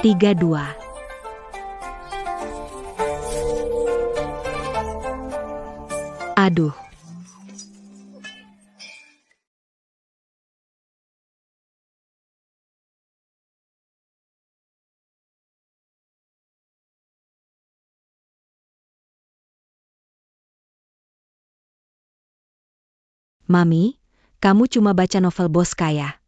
32. Aduh. Mami, kamu cuma baca novel bos kaya.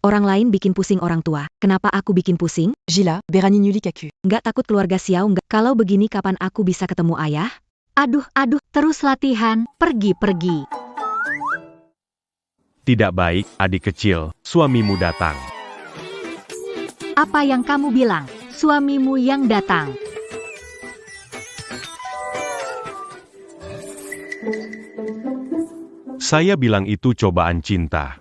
Orang lain bikin pusing orang tua, kenapa aku bikin pusing? Gila, berani nyulik aku. Nggak takut keluarga Xiao nggak? Kalau begini kapan aku bisa ketemu ayah? Aduh, terus latihan, pergi. Tidak baik, adik kecil, suamimu datang. Apa yang kamu bilang? Suamimu yang datang. Saya bilang itu cobaan cinta.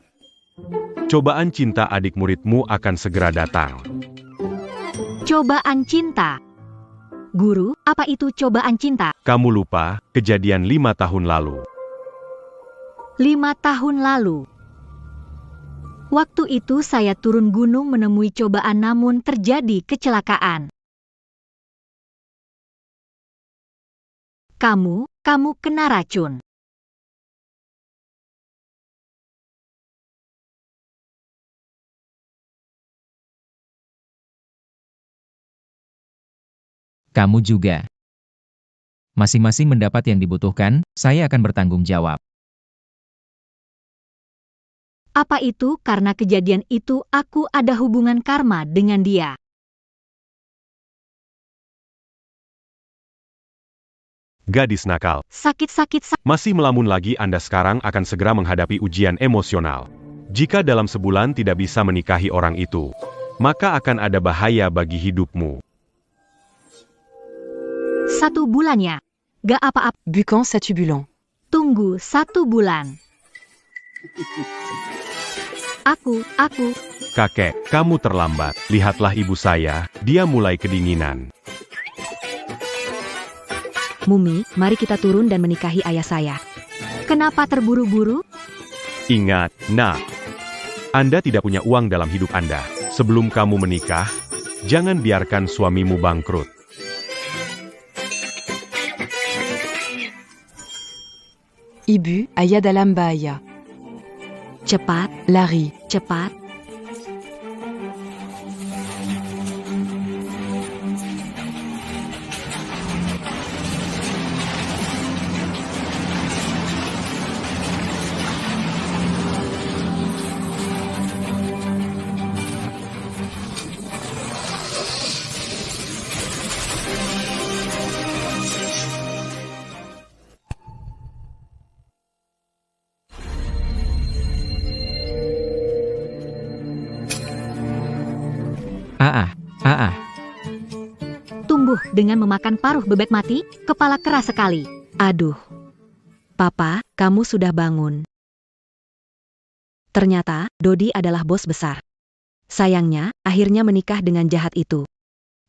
Cobaan cinta adik muridmu akan segera datang. Cobaan cinta. Guru, apa itu cobaan cinta? Kamu lupa, kejadian 5 tahun lalu. 5 tahun lalu. Waktu itu saya turun gunung menemui cobaan namun terjadi kecelakaan. Kamu kena racun. Kamu juga. Masing-masing mendapat yang dibutuhkan, saya akan bertanggung jawab. Apa itu? Karena kejadian itu aku ada hubungan karma dengan dia. Gadis nakal. Sakit. Masih melamun lagi Anda sekarang akan segera menghadapi ujian emosional. Jika dalam sebulan tidak bisa menikahi orang itu, maka akan ada bahaya bagi hidupmu. 1 bulannya. Gak apa-apa. Bucan satubulant. Tunggu 1 bulan. Aku. Kakek, kamu terlambat. Lihatlah ibu saya, dia mulai kedinginan. Mumi, mari kita turun dan menikahi ayah saya. Kenapa terburu-buru? Ingat, nak. Anda tidak punya uang dalam hidup Anda. Sebelum kamu menikah, jangan biarkan suamimu bangkrut. Ibu, ayah dalam bahaya. Cepat, Lari. cepat. Tumbuh dengan memakan paruh bebek mati, kepala keras sekali. Aduh. Papa, kamu sudah bangun. Ternyata, Dodi adalah bos besar. Sayangnya, akhirnya menikah dengan jahat itu.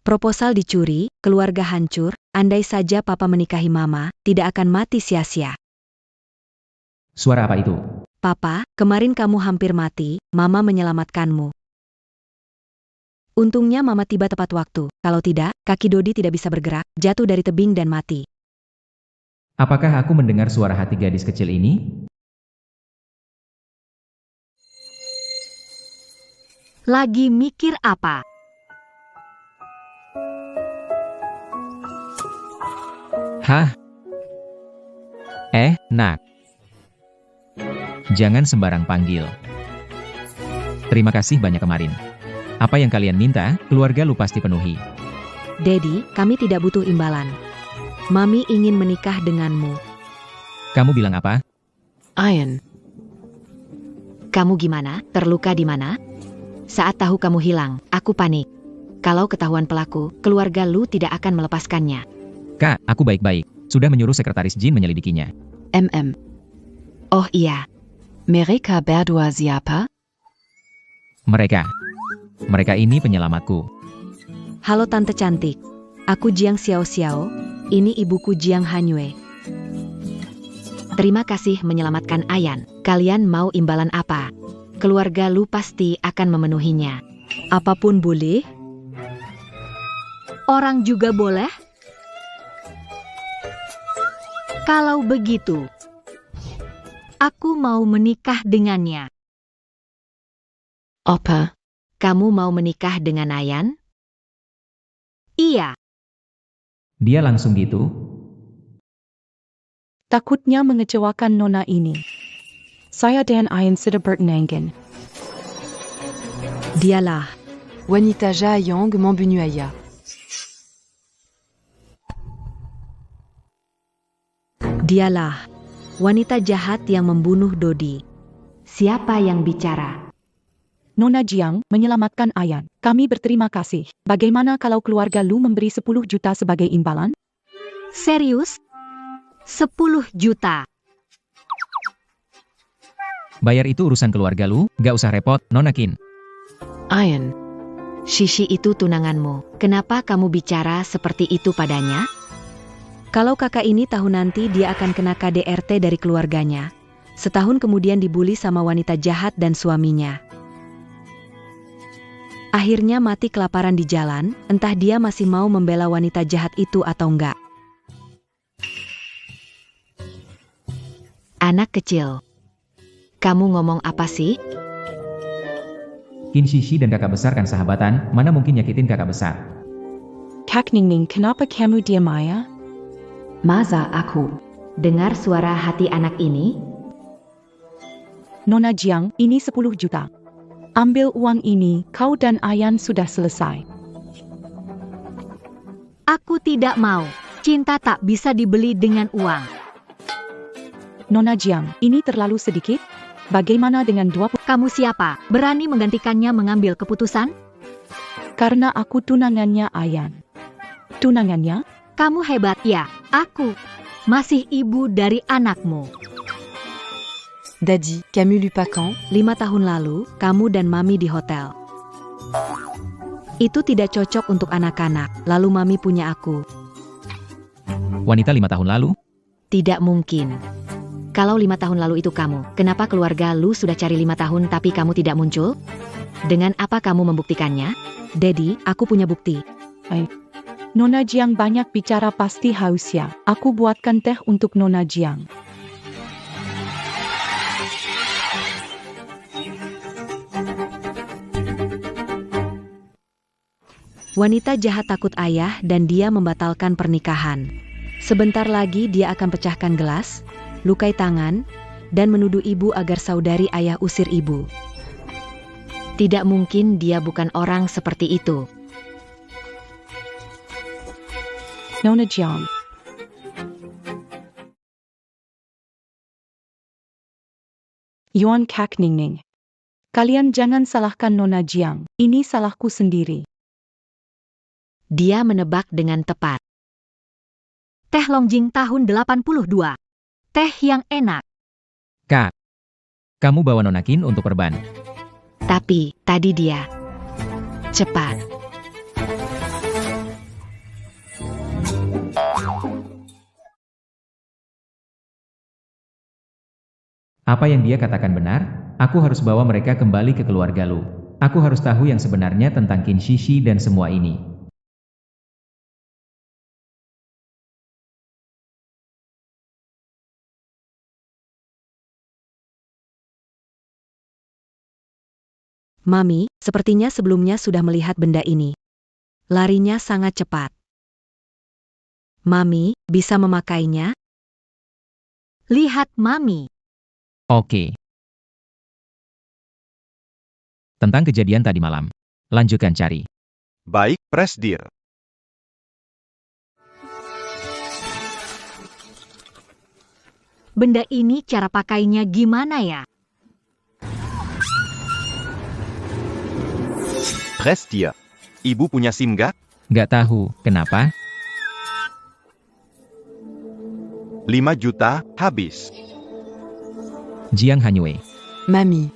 Proposal dicuri, keluarga hancur, andai saja papa menikahi mama, tidak akan mati sia-sia. Suara apa itu? Papa, kemarin kamu hampir mati, mama menyelamatkanmu. Untungnya mama tiba tepat waktu, kalau tidak, kaki Dodi tidak bisa bergerak, jatuh dari tebing dan mati. Apakah aku mendengar suara hati gadis kecil ini? Lagi mikir apa? Hah? Nak. Jangan sembarang panggil. Terima kasih banyak kemarin. Apa yang kalian minta, keluarga lu pasti penuhi. Daddy, kami tidak butuh imbalan. Mami ingin menikah denganmu. Kamu bilang apa? Ian. Kamu gimana? Terluka di mana? Saat tahu kamu hilang, aku panik. Kalau ketahuan pelaku, keluarga lu tidak akan melepaskannya. Kak, aku baik-baik. Sudah menyuruh sekretaris Jin menyelidikinya. Oh iya. Mereka berdua siapa? Mereka ini penyelamatku. Halo Tante cantik. Aku Jiang Xiao Xiao. Ini ibuku Jiang Hanyue. Terima kasih menyelamatkan Ayan. Kalian mau imbalan apa? Keluarga lu pasti akan memenuhinya. Apapun boleh? Orang juga boleh? Kalau begitu, aku mau menikah dengannya. Apa? Kamu mau menikah dengan Ayan? Iya. Dia langsung gitu? Takutnya mengecewakan nona ini. Saya dan Ayan sudah bertunangan. Dialah. Wanita jaayang membunuh ayah. Dialah wanita jahat yang membunuh Dodi. Siapa yang bicara? Nona Jiang menyelamatkan Ayan. Kami berterima kasih. Bagaimana kalau keluarga Lu memberi 10 juta sebagai imbalan? Serius? 10 juta. Bayar itu urusan keluarga lu, gak usah repot, Nona Qin. Ayan. Shishi itu tunanganmu. Kenapa kamu bicara seperti itu padanya? Kalau kakak ini tahu nanti dia akan kena KDRT dari keluarganya. Setahun kemudian dibully sama wanita jahat dan suaminya. Akhirnya mati kelaparan di jalan, entah dia masih mau membela wanita jahat itu atau enggak. Anak kecil. Kamu ngomong apa sih? Qin Shishi dan kakak besar kan sahabatan, mana mungkin nyakitin kakak besar. Kak Ningning, kenapa kamu diam Maya? Masa aku dengar suara hati anak ini? Nona Jiang, ini 10 juta. Ambil uang ini, kau dan Ayan sudah selesai. Aku tidak mau. Cinta tak bisa dibeli dengan uang. Nona Jiang, ini terlalu sedikit? Bagaimana dengan 20? Kamu siapa? Berani menggantikannya mengambil keputusan? Karena aku tunangannya Ayan. Tunangannya? Kamu hebat ya, aku masih ibu dari anakmu. Daddy, Camus Lupacan. 5 tahun lalu, kamu dan Mami di hotel. Itu tidak cocok untuk anak-anak, lalu Mami punya aku. Wanita 5 tahun lalu? Tidak mungkin. Kalau 5 tahun lalu itu kamu, kenapa keluarga lu sudah cari 5 tahun tapi kamu tidak muncul? Dengan apa kamu membuktikannya? Daddy, aku punya bukti. Nona Jiang banyak bicara pasti haus ya. Aku buatkan teh untuk Nona Jiang. Wanita jahat takut ayah dan dia membatalkan pernikahan. Sebentar lagi dia akan pecahkan gelas, lukai tangan, dan menuduh ibu agar saudari ayah usir ibu. Tidak mungkin dia bukan orang seperti itu. Nona Jiang. Yuan Kak Ningning. Kalian jangan salahkan Nona Jiang. Ini salahku sendiri. Dia menebak dengan tepat. Teh Longjing tahun 82. Teh yang enak. Kak, kamu bawa Nona Qin untuk perban. Tapi, tadi dia. Cepat. Apa yang dia katakan benar? Aku harus bawa mereka kembali ke keluarga lu. Aku harus tahu yang sebenarnya tentang Qin Shishi dan semua ini. Mami, sepertinya sebelumnya sudah melihat benda ini. Larinya sangat cepat. Mami, bisa memakainya? Lihat Mami. Oke. Tentang kejadian tadi malam. Lanjutkan cari. Baik, Presdir. Benda ini cara pakainya gimana ya? Presdir. Ibu punya SIM gak? Gak tahu, kenapa? 5 juta, habis. Jiang Hanyue. Mamie.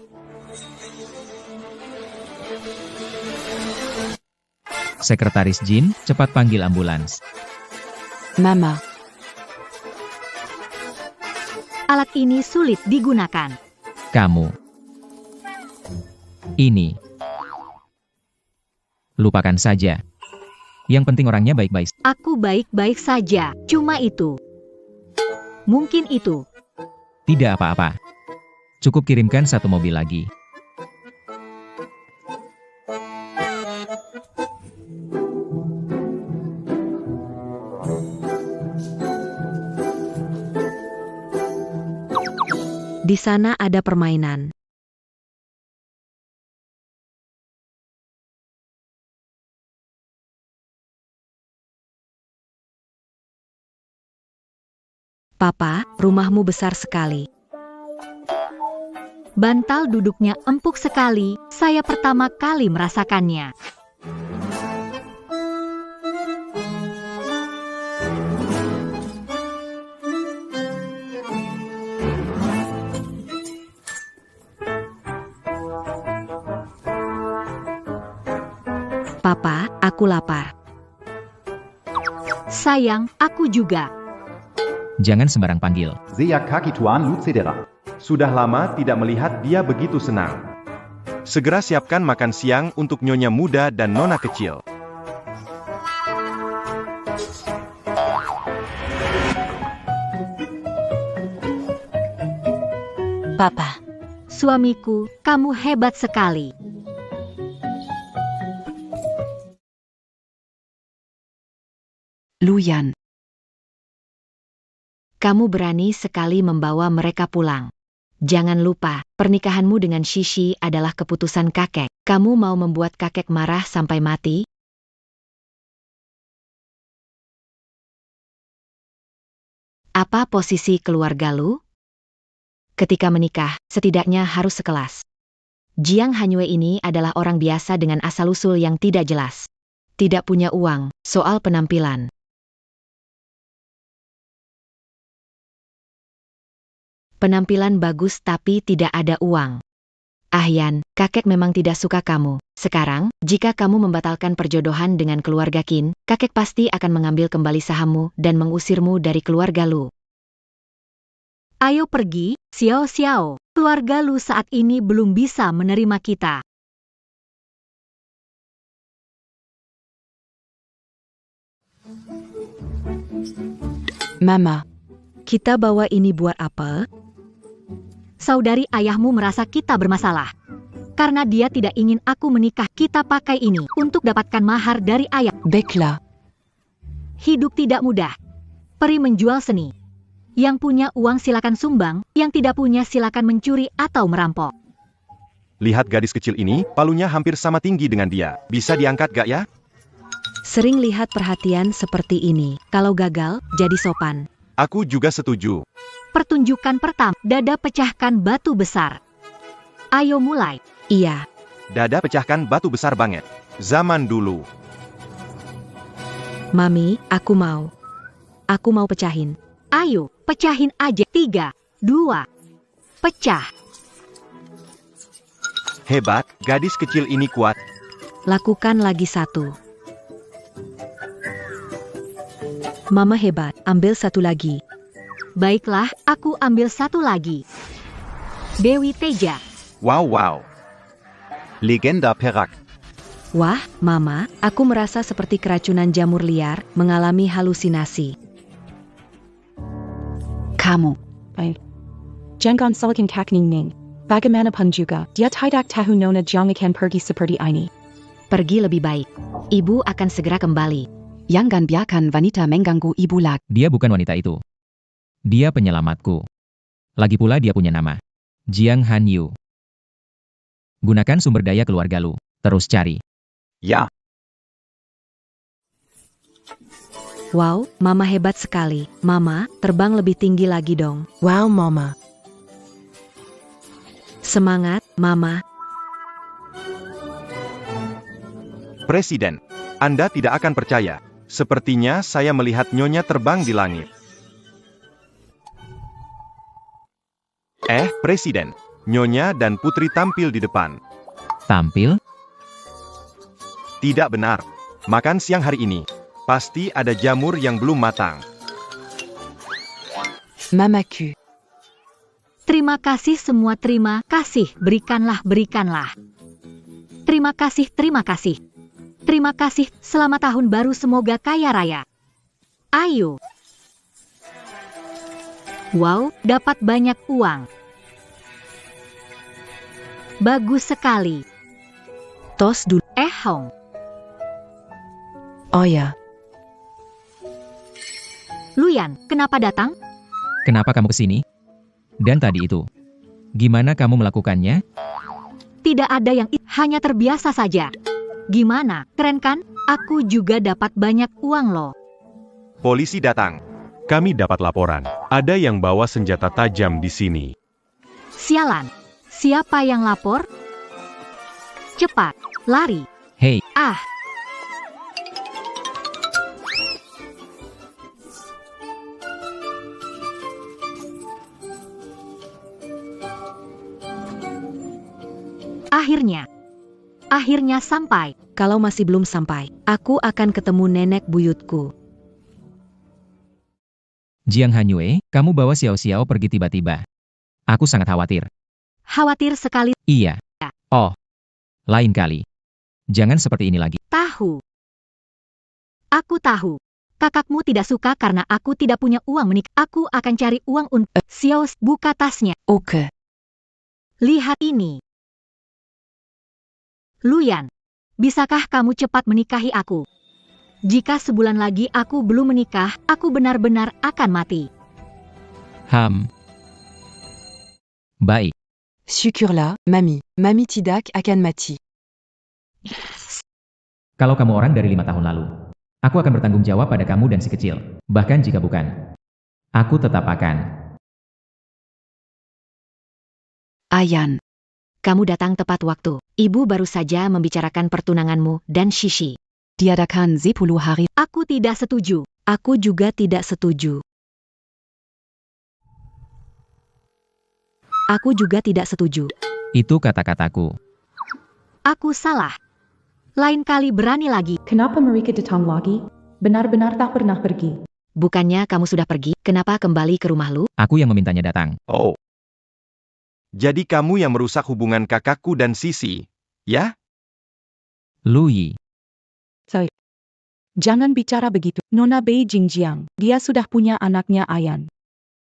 Sekretaris Jin, cepat panggil ambulans. Mama. Alat ini sulit digunakan. Kamu. Ini. Lupakan saja. Yang penting orangnya baik-baik. Aku baik-baik saja, cuma itu. Mungkin itu. Tidak apa-apa. Cukup kirimkan 1 mobil lagi. Di sana ada permainan. Papa, rumahmu besar sekali. Bantal duduknya empuk sekali, saya pertama kali merasakannya. Papa, aku lapar. Sayang, aku juga. Jangan sembarang panggil. Seya kaki Tuan Lucedera. Sudah lama tidak melihat dia begitu senang. Segera siapkan makan siang untuk nyonya muda dan nona kecil. Papa. Suamiku, kamu hebat sekali. Luyan. Kamu berani sekali membawa mereka pulang. Jangan lupa, pernikahanmu dengan Shishi adalah keputusan kakek. Kamu mau membuat kakek marah sampai mati? Apa posisi keluarga Lu? Ketika menikah, setidaknya harus sekelas. Jiang Hanyue ini adalah orang biasa dengan asal-usul yang tidak jelas. Tidak punya uang, soal penampilan. Penampilan bagus tapi tidak ada uang. Ahyan, kakek memang tidak suka kamu. Sekarang, jika kamu membatalkan perjodohan dengan keluarga Qin, kakek pasti akan mengambil kembali sahammu dan mengusirmu dari keluarga Lu. Ayo pergi, Xiao Xiao. Keluarga Lu saat ini belum bisa menerima kita. Mama. Kita bawa ini buat apa? Saudari ayahmu merasa kita bermasalah. Karena dia tidak ingin aku menikah, kita pakai ini untuk dapatkan mahar dari ayah. Baiklah. Hidup tidak mudah. Peri menjual seni. Yang punya uang silakan sumbang, yang tidak punya silakan mencuri atau merampok. Lihat gadis kecil ini, palunya hampir sama tinggi dengan dia. Bisa diangkat gak ya? Sering lihat perhatian seperti ini. Kalau gagal, jadi sopan. Aku juga setuju. Pertunjukan pertama, dada pecahkan batu besar. Ayo mulai. Iya. Dada pecahkan batu besar banget. Zaman dulu. Mami, aku mau. Aku mau pecahin. Ayo, pecahin aja. 3, 2, pecah. Hebat, gadis kecil ini kuat. Lakukan lagi 1. Mama hebat, ambil 1 lagi. Baiklah, aku ambil 1 lagi. Dewi Teja. Wow. Legenda Perak. Wah, Mama, aku merasa seperti keracunan jamur liar, mengalami halusinasi. Kamu. Baik. Jangan salahkan kakning ning. Bagaimanapun juga, dia tidak tahu nona jangan akan pergi seperti ini. Pergi lebih baik. Ibu akan segera kembali. Jangan biarkan wanita mengganggu ibu lagi. Dia bukan wanita itu. Dia penyelamatku. Lagi pula dia punya nama. Jiang Hanyu. Gunakan sumber daya keluarga Lu. Terus cari. Ya. Wow, Mama hebat sekali. Mama, terbang lebih tinggi lagi dong. Wow, Mama. Semangat, Mama. Presiden, Anda tidak akan percaya. Sepertinya saya melihat nyonya terbang di langit. Presiden, nyonya dan putri tampil di depan. Tampil? Tidak benar. Makan siang hari ini. Pasti ada jamur yang belum matang. Mamaku. Terima kasih semua, terima kasih. Berikanlah. Terima kasih. Terima kasih, selamat tahun baru, semoga kaya raya. Ayo. Wow, dapat banyak uang. Bagus sekali. Tos dulu. Hong. Oh ya. Luyan, kenapa datang? Kenapa kamu kesini? Dan tadi itu. Gimana kamu melakukannya? Tidak ada yang hanya terbiasa saja. Gimana, keren kan? Aku juga dapat banyak uang loh. Polisi datang. Kami dapat laporan. Ada yang bawa senjata tajam di sini. Sialan. Siapa yang lapor? Cepat, lari. Hei, Ah, akhirnya sampai. Kalau masih belum sampai, aku akan ketemu nenek buyutku. Jiang Hanyue, kamu bawa Xiao Xiao pergi tiba-tiba. Aku sangat khawatir. Khawatir sekali. Iya. Oh, lain kali. Jangan seperti ini lagi. Tahu. Aku tahu. Kakakmu tidak suka karena aku tidak punya uang menikah. Aku akan cari uang untuk Xiao. Buka tasnya. Ok. Lihat ini. Luyan, bisakah kamu cepat menikahi aku? Jika sebulan lagi aku belum menikah, aku benar-benar akan mati. Baik. Syukurlah, Mami. Mami tidak akan mati. Kalau kamu orang dari 5 tahun lalu, aku akan bertanggung jawab pada kamu dan si kecil. Bahkan jika bukan, aku tetap akan. Ayan. Kamu datang tepat waktu. Ibu baru saja membicarakan pertunanganmu dan Shishi. Diadakan 10 hari. Aku tidak setuju. Aku juga tidak setuju. Aku juga tidak setuju. Itu kata-kataku. Aku salah. Lain kali berani lagi. Kenapa mereka datang lagi? Benar-benar tak pernah pergi. Bukannya kamu sudah pergi, kenapa kembali ke rumah lu? Aku yang memintanya datang. Oh. Jadi kamu yang merusak hubungan kakakku dan Sisi, ya? Lu Yi. Jangan bicara begitu. Nona Bei Jingjiang, dia sudah punya anaknya Ayan.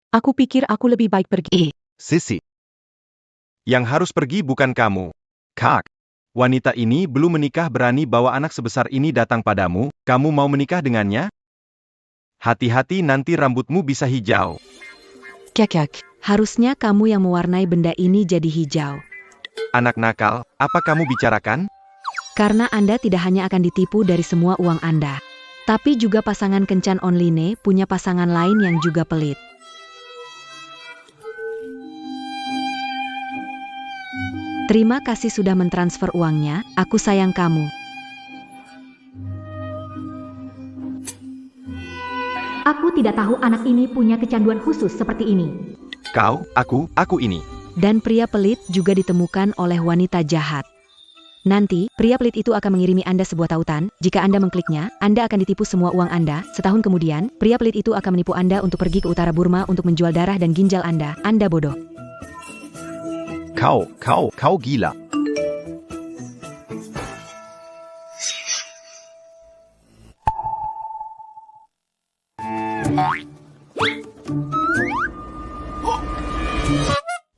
Aku pikir aku lebih baik pergi. Sisi. Yang harus pergi bukan kamu. Kak. Wanita ini belum menikah berani bawa anak sebesar ini datang padamu, kamu mau menikah dengannya? Hati-hati nanti rambutmu bisa hijau. Kakak. Harusnya kamu yang mewarnai benda ini jadi hijau. Anak nakal, apa kamu bicarakan? Karena Anda tidak hanya akan ditipu dari semua uang Anda, tapi juga pasangan kencan online punya pasangan lain yang juga pelit. Terima kasih sudah mentransfer uangnya, aku sayang kamu. Aku tidak tahu anak ini punya kecanduan khusus seperti ini. Kau, aku ini. Dan pria pelit juga ditemukan oleh wanita jahat. Nanti, pria pelit itu akan mengirimi Anda sebuah tautan. Jika Anda mengkliknya, Anda akan ditipu semua uang Anda. Setahun kemudian, pria pelit itu akan menipu Anda untuk pergi ke utara Burma untuk menjual darah dan ginjal Anda. Anda bodoh. Kau gila.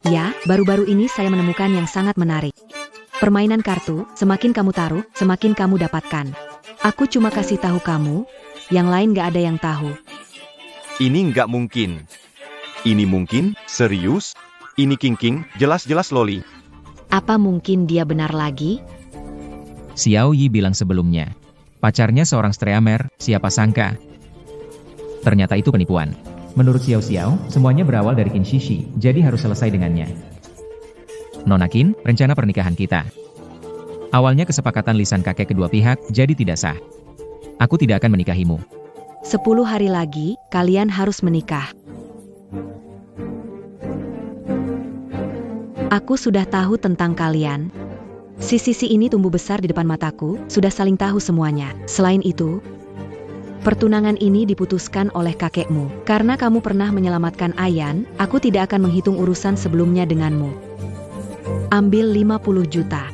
Ya, baru-baru ini saya menemukan yang sangat menarik. Permainan kartu, semakin kamu taruh, semakin kamu dapatkan. Aku cuma kasih tahu kamu, yang lain gak ada yang tahu. Ini nggak mungkin. Ini mungkin? Serius? Ini King, jelas-jelas loli. Apa mungkin dia benar lagi? Xiao Yi bilang sebelumnya. Pacarnya seorang streamer, siapa sangka. Ternyata itu penipuan. Menurut Xiao Xiao, semuanya berawal dari Qin Shishi, jadi harus selesai dengannya. Nona Qin, rencana pernikahan kita. Awalnya kesepakatan lisan kakek kedua pihak, jadi tidak sah. Aku tidak akan menikahimu. 10 hari lagi, kalian harus menikah. Aku sudah tahu tentang kalian. Si ini tumbuh besar di depan mataku, sudah saling tahu semuanya. Selain itu, pertunangan ini diputuskan oleh kakekmu. Karena kamu pernah menyelamatkan Ayan, aku tidak akan menghitung urusan sebelumnya denganmu. Ambil 50 juta.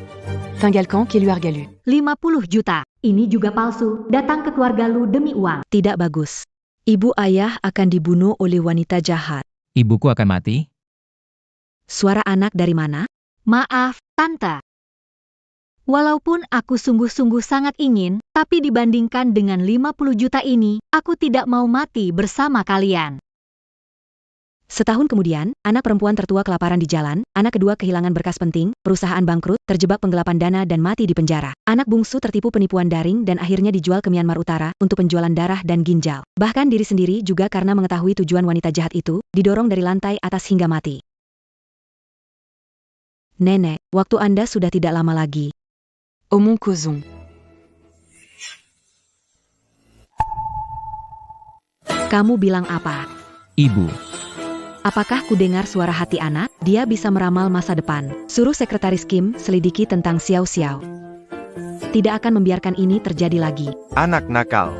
Tinggalkan qui lui a regalu. 50 juta. Ini juga palsu, datang ke keluarga Lu demi uang. Tidak bagus. Ibu ayah akan dibunuh oleh wanita jahat. Ibuku akan mati? Suara anak dari mana? Maaf, Tante. Walaupun aku sungguh-sungguh sangat ingin, tapi dibandingkan dengan 50 juta ini, aku tidak mau mati bersama kalian. Setahun kemudian, anak perempuan tertua kelaparan di jalan, anak kedua kehilangan berkas penting, perusahaan bangkrut, terjebak penggelapan dana dan mati di penjara. Anak bungsu tertipu penipuan daring dan akhirnya dijual ke Myanmar Utara untuk penjualan darah dan ginjal. Bahkan diri sendiri juga karena mengetahui tujuan wanita jahat itu, didorong dari lantai atas hingga mati. Nenek, waktu Anda sudah tidak lama lagi. Omong kosong. Kamu bilang apa? Ibu. Apakah ku dengar suara hati anak? Dia bisa meramal masa depan. Suruh sekretaris Kim selidiki tentang Xiao Xiao. Tidak akan membiarkan ini terjadi lagi. Anak nakal.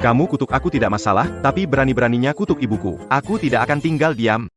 Kamu kutuk aku tidak masalah, tapi berani-beraninya kutuk ibuku. Aku tidak akan tinggal diam.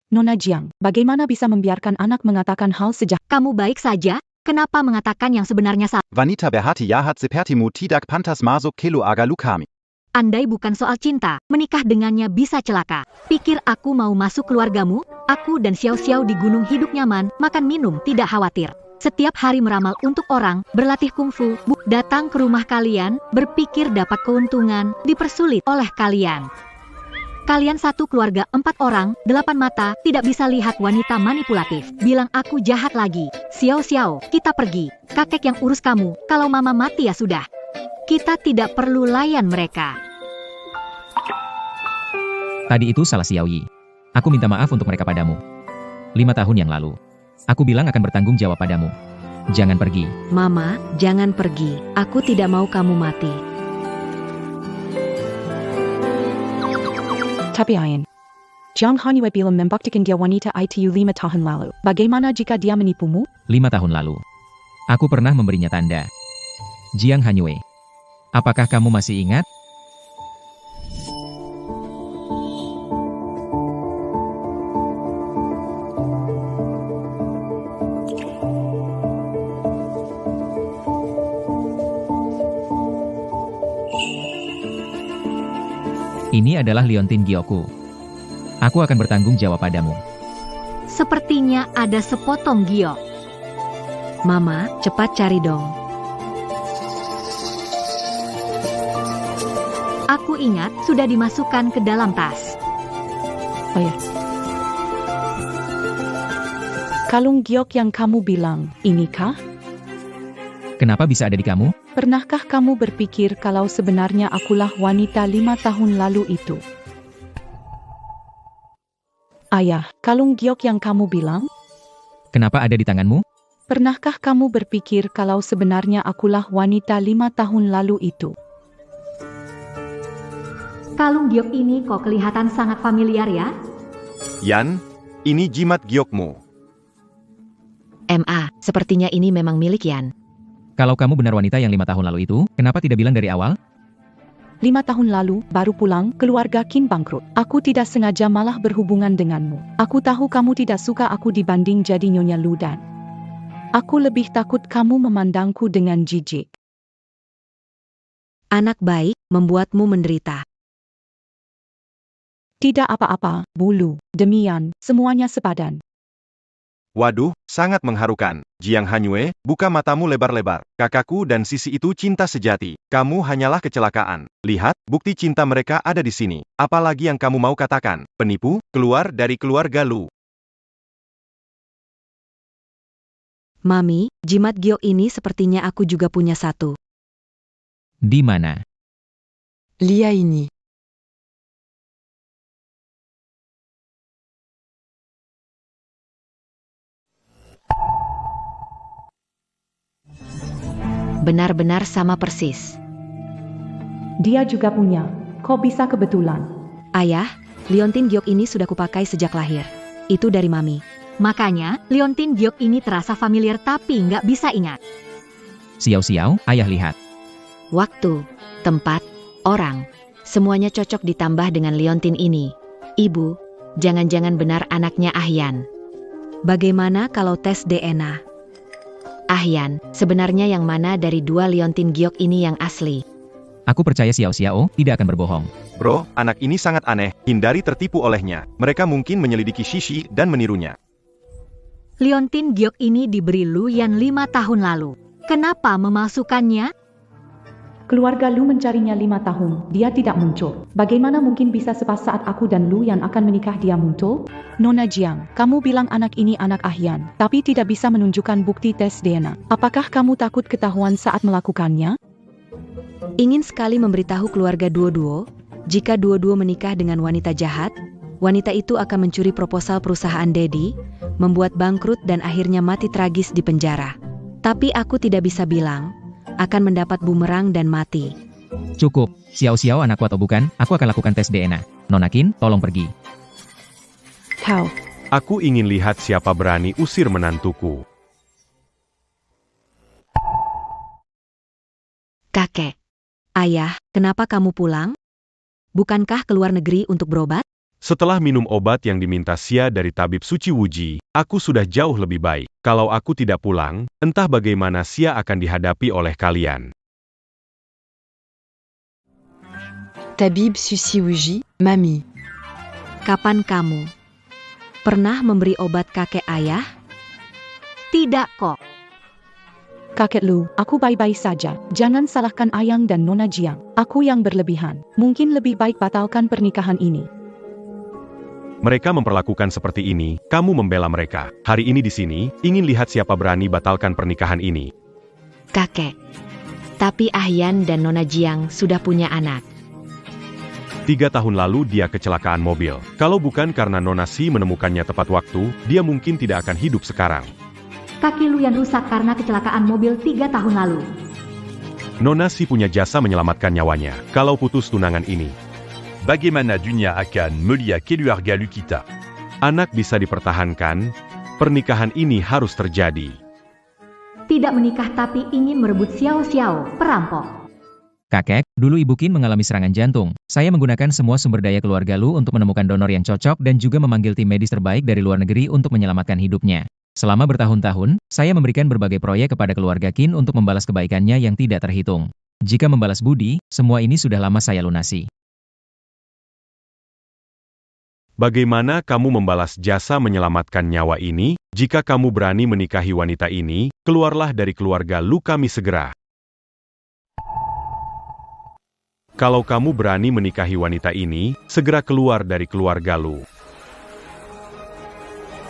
Nona Jiang, bagaimana bisa membiarkan anak mengatakan hal sejahat? Kamu baik saja, kenapa mengatakan yang sebenarnya salah? Wanita berhati jahat sepertimu tidak pantas masuk keluarga Lukami. Andai bukan soal cinta, menikah dengannya bisa celaka. Pikir aku mau masuk keluargamu? Aku dan Xiao Xiao di gunung hidup nyaman, makan minum tidak khawatir. Setiap hari meramal untuk orang, berlatih kungfu, datang ke rumah kalian, berpikir dapat keuntungan, dipersulit oleh kalian. Kalian satu keluarga 4 orang, 8 mata, tidak bisa lihat wanita manipulatif. Bilang aku jahat lagi. Xiao Xiao, kita pergi. Kakek yang urus kamu, kalau mama mati ya sudah. Kita tidak perlu layan mereka. Tadi itu salah Xiao Yi. Aku minta maaf untuk mereka padamu. 5 tahun yang lalu. Aku bilang akan bertanggung jawab padamu. Jangan pergi. Mama, jangan pergi. Aku tidak mau kamu mati. Tapi Ayan, Jiang Hanyue bilang membaktikan dia wanita itu 5 tahun lalu. Bagaimana jika dia menipumu? 5 tahun lalu. Aku pernah memberinya tanda. Jiang Hanyue. Apakah kamu masih ingat? Ini adalah Liontin Gyoku. Aku akan bertanggung jawab padamu. Sepertinya ada sepotong giok. Mama, cepat cari dong. Aku ingat sudah dimasukkan ke dalam tas. Oh ya. Kalung giok yang kamu bilang, inikah? Kenapa bisa ada di kamu? Pernahkah kamu berpikir kalau sebenarnya akulah wanita 5 tahun lalu itu? Ayah, kalung giok yang kamu bilang? Kenapa ada di tanganmu? Pernahkah kamu berpikir kalau sebenarnya akulah wanita 5 tahun lalu itu? Kalung giok ini kok kelihatan sangat familiar ya? Yan, ini jimat giokmu. MA, sepertinya ini memang milik Yan. Kalau kamu benar wanita yang 5 tahun lalu itu, kenapa tidak bilang dari awal? 5 tahun lalu, baru pulang, keluarga Kim bangkrut. Aku tidak sengaja malah berhubungan denganmu. Aku tahu kamu tidak suka aku dibanding jadi Nyonya Ludan. Aku lebih takut kamu memandangku dengan jijik. Anak baik, membuatmu menderita. Tidak apa-apa, Bulu. Demian, semuanya sepadan. Waduh, sangat mengharukan. Jiang Hanyue, buka matamu lebar-lebar. Kakakku dan Sisi itu cinta sejati. Kamu hanyalah kecelakaan. Lihat, bukti cinta mereka ada di sini. Apalagi yang kamu mau katakan? Penipu, keluar dari keluarga Lu. Mami, jimat giok ini sepertinya aku juga punya satu. Di mana? Lia ini. Benar-benar sama persis. Dia juga punya. Kok bisa kebetulan? Ayah, Liontin giok ini sudah kupakai sejak lahir. Itu dari Mami. Makanya, Liontin giok ini terasa familiar tapi nggak bisa ingat. Xiao-xiao, ayah lihat. Waktu, tempat, orang. Semuanya cocok ditambah dengan Liontin ini. Ibu, jangan-jangan benar anaknya Ahyan. Bagaimana kalau tes DNA? Ahyan, sebenarnya yang mana dari dua liontin giok ini yang asli? Aku percaya Xiao Xiao tidak akan berbohong. Bro, anak ini sangat aneh. Hindari tertipu olehnya. Mereka mungkin menyelidiki Shishi dan menirunya. Liontin giok ini diberi Luyan 5 tahun lalu. Kenapa memalsukannya? Keluarga Lu mencarinya 5 tahun, dia tidak muncul. Bagaimana mungkin bisa sepas saat aku dan Lu yang akan menikah dia muncul? Nona Jiang, kamu bilang anak ini anak Ahyan, tapi tidak bisa menunjukkan bukti tes DNA. Apakah kamu takut ketahuan saat melakukannya? Ingin sekali memberitahu keluarga Duo-Duo, jika Duo-Duo menikah dengan wanita jahat, wanita itu akan mencuri proposal perusahaan Daddy, membuat bangkrut dan akhirnya mati tragis di penjara. Tapi aku tidak bisa bilang, akan mendapat bumerang dan mati. Cukup, Xiao Xiao anakku atau bukan, aku akan lakukan tes DNA. Nona Qin, tolong pergi. How? Aku ingin lihat siapa berani usir menantuku. Kakek. Ayah, kenapa kamu pulang? Bukankah keluar negeri untuk berobat? Setelah minum obat yang diminta Xia dari tabib suci Wuji, aku sudah jauh lebih baik. Kalau aku tidak pulang, entah bagaimana Xia akan dihadapi oleh kalian. Tabib Suci Wuji, Mami. Kapan kamu pernah memberi obat kakek ayah? Tidak kok. Kakek Lu, aku baik-baik saja. Jangan salahkan Ayang dan Nona Jiang. Aku yang berlebihan. Mungkin lebih baik batalkan pernikahan ini. Mereka memperlakukan seperti ini, kamu membela mereka. Hari ini di sini, ingin lihat siapa berani batalkan pernikahan ini. Kakek. Tapi Ahyan dan Nona Jiang sudah punya anak. 3 tahun lalu dia kecelakaan mobil. Kalau bukan karena Nona Si menemukannya tepat waktu, dia mungkin tidak akan hidup sekarang. Kaki Luyan rusak karena kecelakaan mobil 3 tahun lalu. Nona Si punya jasa menyelamatkan nyawanya. Kalau putus tunangan ini, Bagaimana dunia akan melihat keluarga lu kita? anak bisa dipertahankan, pernikahan ini harus terjadi. Tidak menikah tapi ingin merebut Xiao Xiao, perampok. Kakek, dulu Ibu Qin mengalami serangan jantung. Saya menggunakan semua sumber daya keluarga Lu untuk menemukan donor yang cocok dan juga memanggil tim medis terbaik dari luar negeri untuk menyelamatkan hidupnya. Selama bertahun-tahun, saya memberikan berbagai proyek kepada keluarga Qin untuk membalas kebaikannya yang tidak terhitung. Jika membalas budi, semua ini sudah lama saya lunasi. Bagaimana kamu membalas jasa menyelamatkan nyawa ini? Jika kamu berani menikahi wanita ini, keluarlah dari keluarga Lu kami segera. Kalau kamu berani menikahi wanita ini, segera keluar dari keluarga Lu.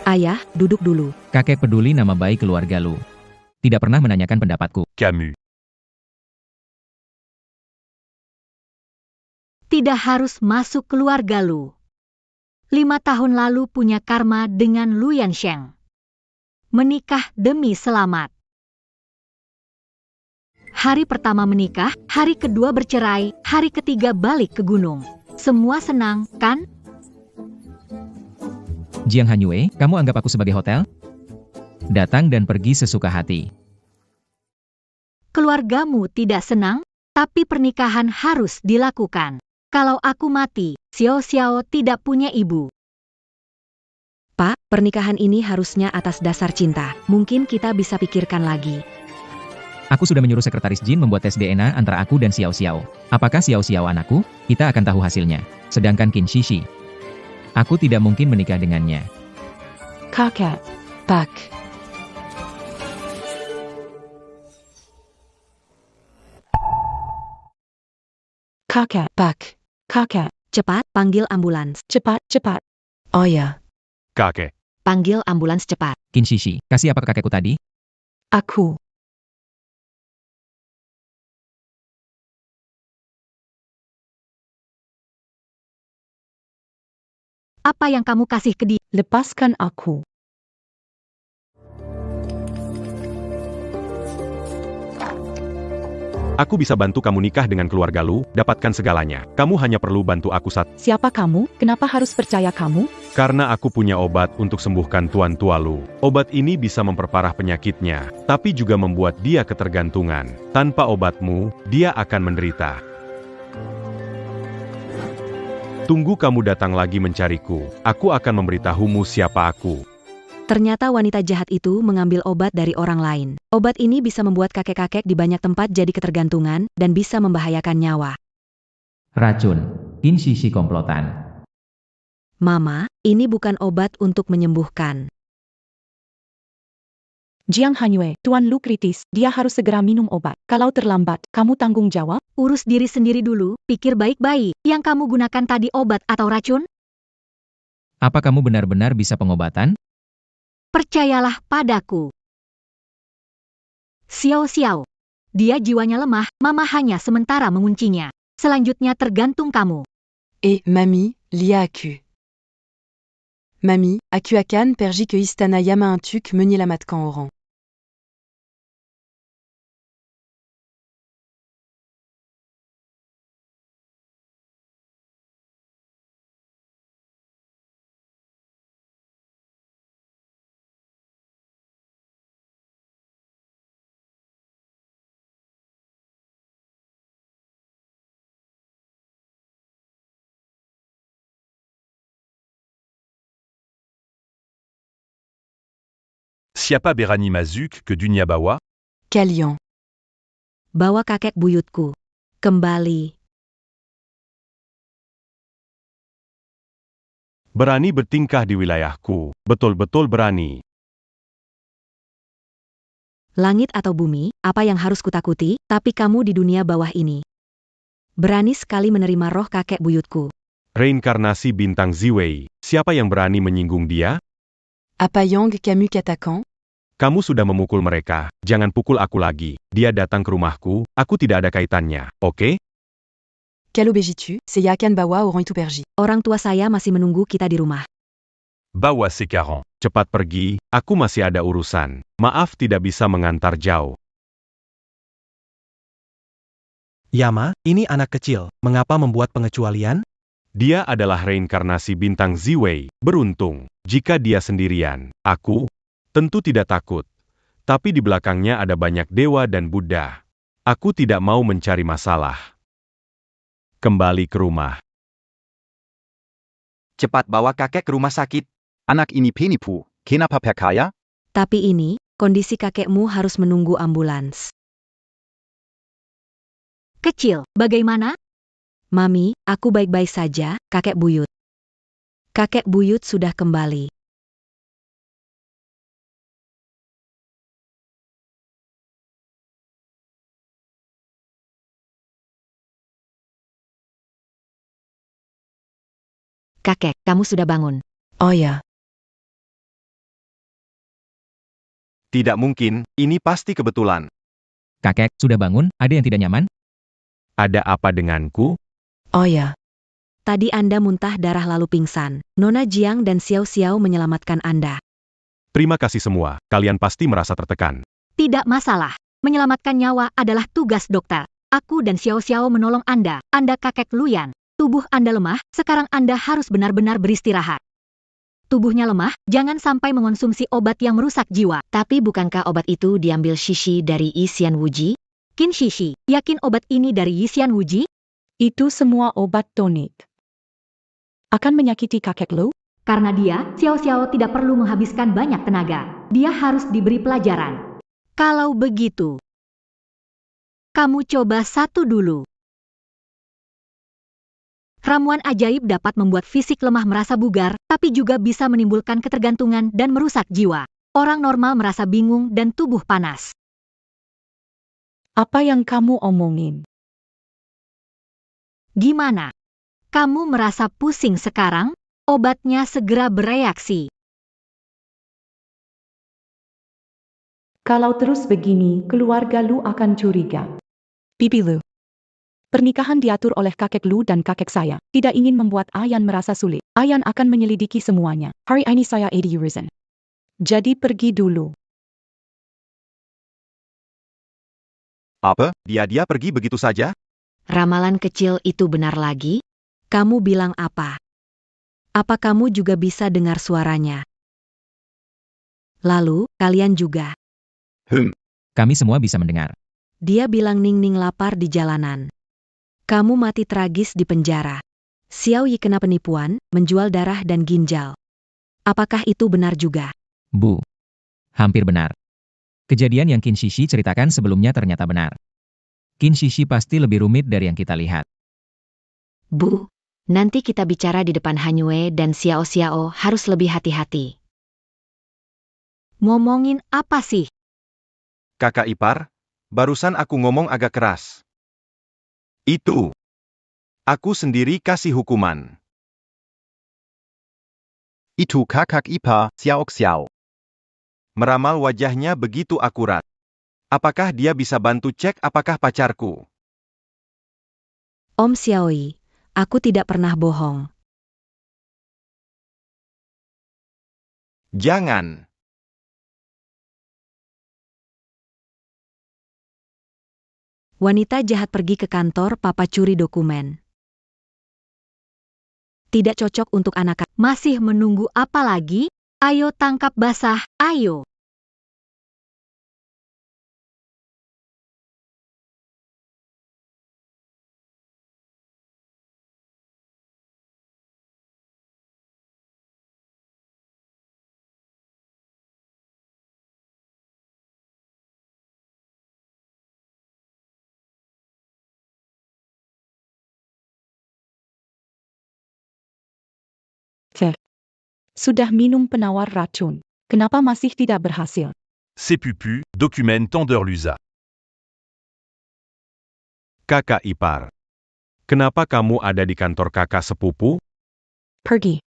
Ayah, duduk dulu. Kakek peduli nama baik keluarga Lu. Tidak pernah menanyakan pendapatku. Camus. Tidak harus masuk keluarga Lu. 5 tahun lalu punya karma dengan Lu Yansheng. Menikah demi selamat. Hari pertama menikah, hari kedua bercerai, hari ketiga balik ke gunung. Semua senang, kan? Jiang Hanyue, kamu anggap aku sebagai hotel? Datang dan pergi sesuka hati. Keluargamu tidak senang, tapi pernikahan harus dilakukan. Kalau aku mati, Xiao Xiao tidak punya ibu. Pak, pernikahan ini harusnya atas dasar cinta. Mungkin kita bisa pikirkan lagi. Aku sudah menyuruh sekretaris Jin membuat tes DNA antara aku dan Xiao Xiao. Apakah Xiao Xiao anakku? Kita akan tahu hasilnya. Sedangkan Qin Shishi, aku tidak mungkin menikah dengannya. Kakek. Pak. Kakek. Pak. Kakek. Cepat, panggil ambulans. Cepat, cepat. Oh ya. Kakek, Panggil ambulans cepat. Qin Shishi, kasih apa ke kakekku tadi? Aku. Apa yang kamu kasih ke dia? Lepaskan aku. aku bisa bantu kamu nikah dengan keluarga Lu, dapatkan segalanya. Kamu hanya perlu bantu aku Siapa kamu? Kenapa harus percaya kamu? karena aku punya obat untuk sembuhkan Tuan Tua Lu. Obat ini bisa memperparah penyakitnya, tapi juga membuat dia ketergantungan. Tanpa obatmu, dia akan menderita. Tunggu kamu datang lagi mencariku, aku akan memberitahumu siapa aku. Ternyata wanita jahat itu mengambil obat dari orang lain. Obat ini bisa membuat kakek-kakek di banyak tempat jadi ketergantungan dan bisa membahayakan nyawa. Racun. Qin Shishi komplotan. Mama, ini bukan obat untuk menyembuhkan. Jiang Hanyue, Tuan Lu kritis, dia harus segera minum obat. Kalau terlambat, kamu tanggung jawab? Urus diri sendiri dulu, pikir baik-baik. Yang kamu gunakan tadi obat atau racun? Apa kamu benar-benar bisa pengobatan? Percayalah padaku. Xiao, dia jiwanya lemah, mama hanya sementara menguncinya. Selanjutnya tergantung kamu. Et Mamie, Lia Aku. Mamie, Aku Akan Perji que Istana Yama Intuk Meunier la Matkan Oran. Siapa berani mazuk ke dunia bawah? Kalian. Bawa kakek buyutku. Kembali. Berani bertingkah di wilayahku. Betul-betul berani. Langit atau bumi, apa yang harus kutakuti, tapi kamu di dunia bawah ini. Berani sekali menerima roh kakek buyutku. Reinkarnasi bintang Ziwei. Siapa yang berani menyinggung dia? Apa Yang Camus Katakan? Kamu sudah memukul mereka, jangan pukul aku lagi. Dia datang ke rumahku, aku tidak ada kaitannya, oke? Quel obégitu, c'est Yakan Bawa Oran Itu Perji. Orang tua saya masih menunggu kita di rumah. Bawa Sekaran. Cepat pergi, aku masih ada urusan. Maaf tidak bisa mengantar jauh. Yama, ini anak kecil, mengapa membuat pengecualian? Dia adalah reinkarnasi bintang Ziwei, beruntung. Jika dia sendirian, aku tentu tidak takut. Tapi di belakangnya ada banyak dewa dan Buddha. Aku tidak mau mencari masalah. Kembali ke rumah. Cepat bawa kakek ke rumah sakit. Anak ini penipu, kenapa percaya? Tapi ini, kondisi kakekmu harus menunggu ambulans. Kecil, bagaimana? Mami, aku baik-baik saja, kakek buyut. Kakek buyut sudah kembali. Kakek, kamu sudah bangun. Oh ya. Tidak mungkin, ini pasti kebetulan. Kakek, sudah bangun? Ada yang tidak nyaman? Ada apa denganku? Oh ya. Tadi Anda muntah darah lalu pingsan. Nona Jiang dan Xiao Xiao menyelamatkan Anda. Terima kasih semua, kalian pasti merasa tertekan. Tidak masalah. Menyelamatkan nyawa adalah tugas dokter. Aku dan Xiao Xiao menolong Anda. Anda kakek Luyan. Tubuh Anda lemah, sekarang Anda harus benar-benar beristirahat. Tubuhnya lemah, jangan sampai mengonsumsi obat yang merusak jiwa. Tapi bukankah obat itu diambil Shishi dari Yisian Wuji? Qin Shishi, yakin obat ini dari Yisian Wuji? Itu semua obat tonik. Akan menyakiti kakek Lu? Karena dia, Xiao Xiao tidak perlu menghabiskan banyak tenaga. Dia harus diberi pelajaran. Kalau begitu, kamu coba satu dulu. Ramuan ajaib dapat membuat fisik lemah merasa bugar, tapi juga bisa menimbulkan ketergantungan dan merusak jiwa. Orang normal merasa bingung dan tubuh panas. Apa yang kamu omongin? Gimana? Kamu merasa pusing sekarang? Obatnya segera bereaksi. Kalau terus begini, keluarga Lu akan curiga. Bibi Lu. Pernikahan diatur oleh kakek Lu dan kakek saya. Tidak ingin membuat Ayan merasa sulit. Ayan akan menyelidiki semuanya. Hari ini saya ada urusan. Jadi pergi dulu. Apa? Dia pergi begitu saja? Ramalan kecil itu benar lagi? Kamu bilang apa? Apa kamu juga bisa dengar suaranya? Lalu, kalian juga. Kami semua bisa mendengar. Dia bilang Ning-Ning lapar di jalanan. Kamu mati tragis di penjara. Xiao Yi kena penipuan, menjual darah dan ginjal. Apakah itu benar juga? Bu. Hampir benar. Kejadian yang Qin Shishi ceritakan sebelumnya ternyata benar. Qin Shishi pasti lebih rumit dari yang kita lihat. Bu, nanti kita bicara di depan Han Yue dan Xiao Xiao harus lebih hati-hati. Ngomongin apa sih? Kakak ipar, barusan aku ngomong agak keras. Itu. Aku sendiri kasih hukuman. Itu kakak ipar, Xiao Xiao. Meramal wajahnya begitu akurat. Apakah dia bisa bantu cek apakah pacarku? Om Xiaoi, aku tidak pernah bohong. Jangan. Wanita jahat pergi ke kantor papa curi dokumen. Tidak cocok untuk anak. Masih menunggu apa lagi? Ayo tangkap basah, ayo. Sudah minum penawar racun. Kenapa masih tidak berhasil? C'est Pupu, document Tender Lusa. Kakak ipar. Kenapa kamu ada di kantor kakak sepupu? Pergi.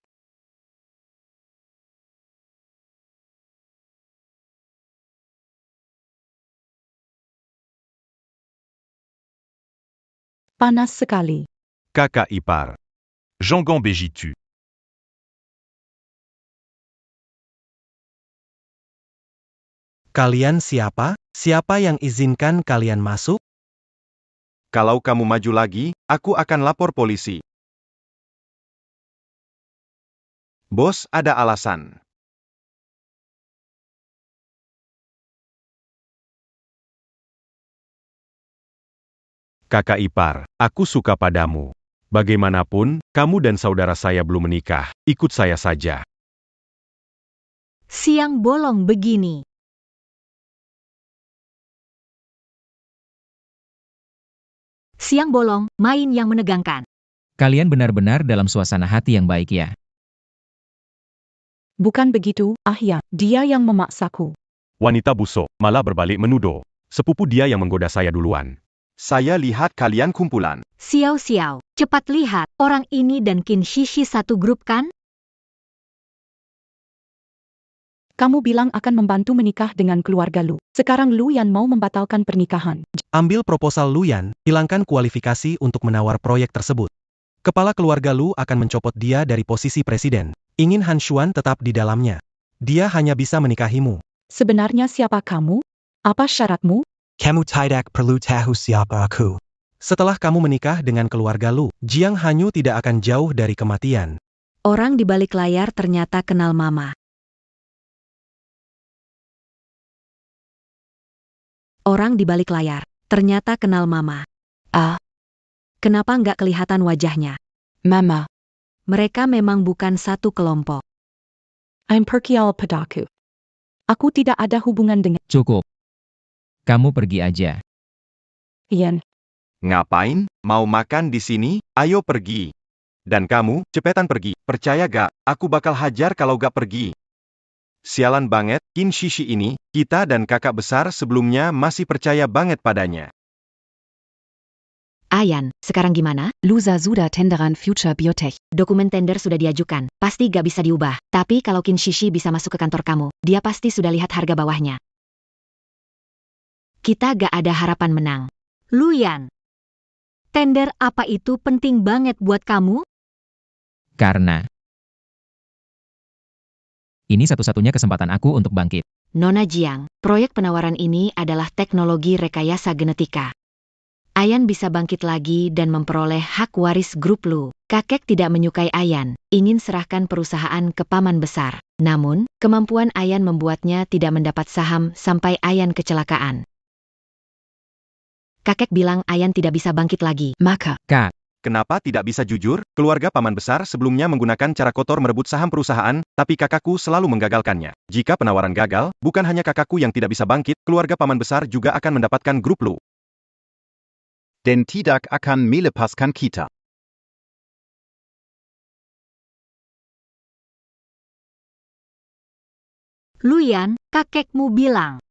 Panas sekali. Kakak ipar. Jangan Bejitu. Kalian siapa? Siapa yang izinkan kalian masuk? Kalau kamu maju lagi, aku akan lapor polisi. Bos, ada alasan. Kakak ipar, aku suka padamu. Bagaimanapun, kamu dan saudara saya belum menikah, ikut saya saja. Siang bolong begini. Siang bolong, main yang menegangkan. Kalian benar-benar dalam suasana hati yang baik ya. Bukan begitu, ya, dia yang memaksaku. Wanita busuk, malah berbalik menuduh. Sepupu dia yang menggoda saya duluan. Saya lihat kalian kumpulan. Xiao Xiao, cepat lihat, orang ini dan Qin Shishi satu grup kan? Kamu bilang akan membantu menikah dengan keluarga Lu. Sekarang Lu Yan mau membatalkan pernikahan. Ambil proposal Lu Yan, hilangkan kualifikasi untuk menawar proyek tersebut. Kepala keluarga Lu akan mencopot dia dari posisi presiden. Ingin Han Xuan tetap di dalamnya. Dia hanya bisa menikahimu. Sebenarnya siapa kamu? Apa syaratmu? Kamu tidak perlu tahu siapa aku. Setelah kamu menikah dengan keluarga Lu, Jiang Hanyu tidak akan jauh dari kematian. Orang di balik layar ternyata kenal Mama. Orang di balik layar ternyata kenal Mama. Kenapa nggak kelihatan wajahnya? Mama. Mereka memang bukan satu kelompok. I'm Perkial Padaku. Aku tidak ada hubungan dengan Cukup. Kamu pergi aja. Ian. Ngapain? Mau makan di sini? Ayo pergi. Dan kamu, cepetan pergi. Percaya gak? Aku bakal hajar kalau gak pergi. Sialan banget, Qin Shishi ini, kita dan kakak besar sebelumnya masih percaya banget padanya. Ayan, sekarang gimana? Lusa sudah tenderan Future Biotech. Dokumen tender sudah diajukan, pasti gak bisa diubah. Tapi kalau Qin Shishi bisa masuk ke kantor kamu, dia pasti sudah lihat harga bawahnya. Kita gak ada harapan menang. Lu Yan, tender apa itu penting banget buat kamu? Karena ini satu-satunya kesempatan aku untuk bangkit. Nona Jiang, proyek penawaran ini adalah teknologi rekayasa genetika. Ayan bisa bangkit lagi dan memperoleh hak waris grup Lu. Kakek tidak menyukai Ayan, ingin serahkan perusahaan ke paman besar. Namun, kemampuan Ayan membuatnya tidak mendapat saham sampai Ayan kecelakaan. Kakek bilang Ayan tidak bisa bangkit lagi. Maka, Kak, Kenapa tidak bisa jujur? Keluarga paman besar sebelumnya menggunakan cara kotor merebut saham perusahaan, tapi kakakku selalu menggagalkannya. Jika penawaran gagal, bukan hanya kakakku yang tidak bisa bangkit, keluarga paman besar juga akan mendapatkan grup Lu. Den tidak akan melepaskan kita. Luyan, kakekmu bilang.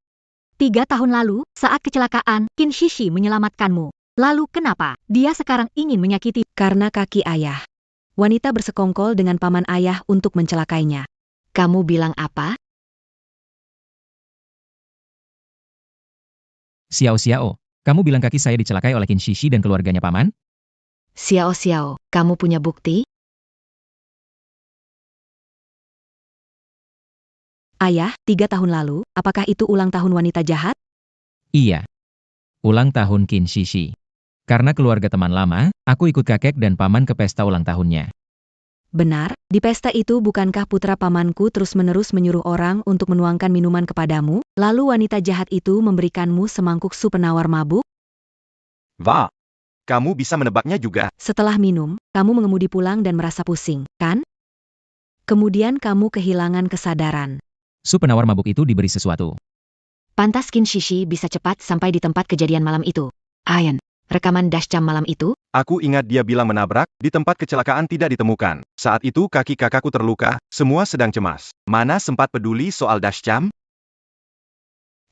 3 tahun lalu, saat kecelakaan, Qin Shishi menyelamatkanmu. Lalu kenapa dia sekarang ingin menyakiti? Karena kaki ayah. Wanita bersekongkol dengan paman ayah untuk mencelakainya. Kamu bilang apa? Xiao Xiao, kamu bilang kaki saya dicelakai oleh Qin Shishi dan keluarganya paman? Xiao Xiao, kamu punya bukti? Ayah, 3 tahun lalu, apakah itu ulang tahun wanita jahat? Iya. Ulang tahun Qin Shishi. Karena keluarga teman lama, aku ikut kakek dan paman ke pesta ulang tahunnya. Benar, di pesta itu bukankah putra pamanku terus-menerus menyuruh orang untuk menuangkan minuman kepadamu, lalu wanita jahat itu memberikanmu semangkuk sup penawar mabuk? Wah, kamu bisa menebaknya juga. Setelah minum, kamu mengemudi pulang dan merasa pusing, kan? Kemudian kamu kehilangan kesadaran. Sup penawar mabuk itu diberi sesuatu. Pantas Qin Shishi bisa cepat sampai di tempat kejadian malam itu. Ayan. Rekaman dashcam malam itu? Aku ingat dia bilang menabrak, di tempat kecelakaan tidak ditemukan. Saat itu kaki kakakku terluka, semua sedang cemas. Mana sempat peduli soal dashcam?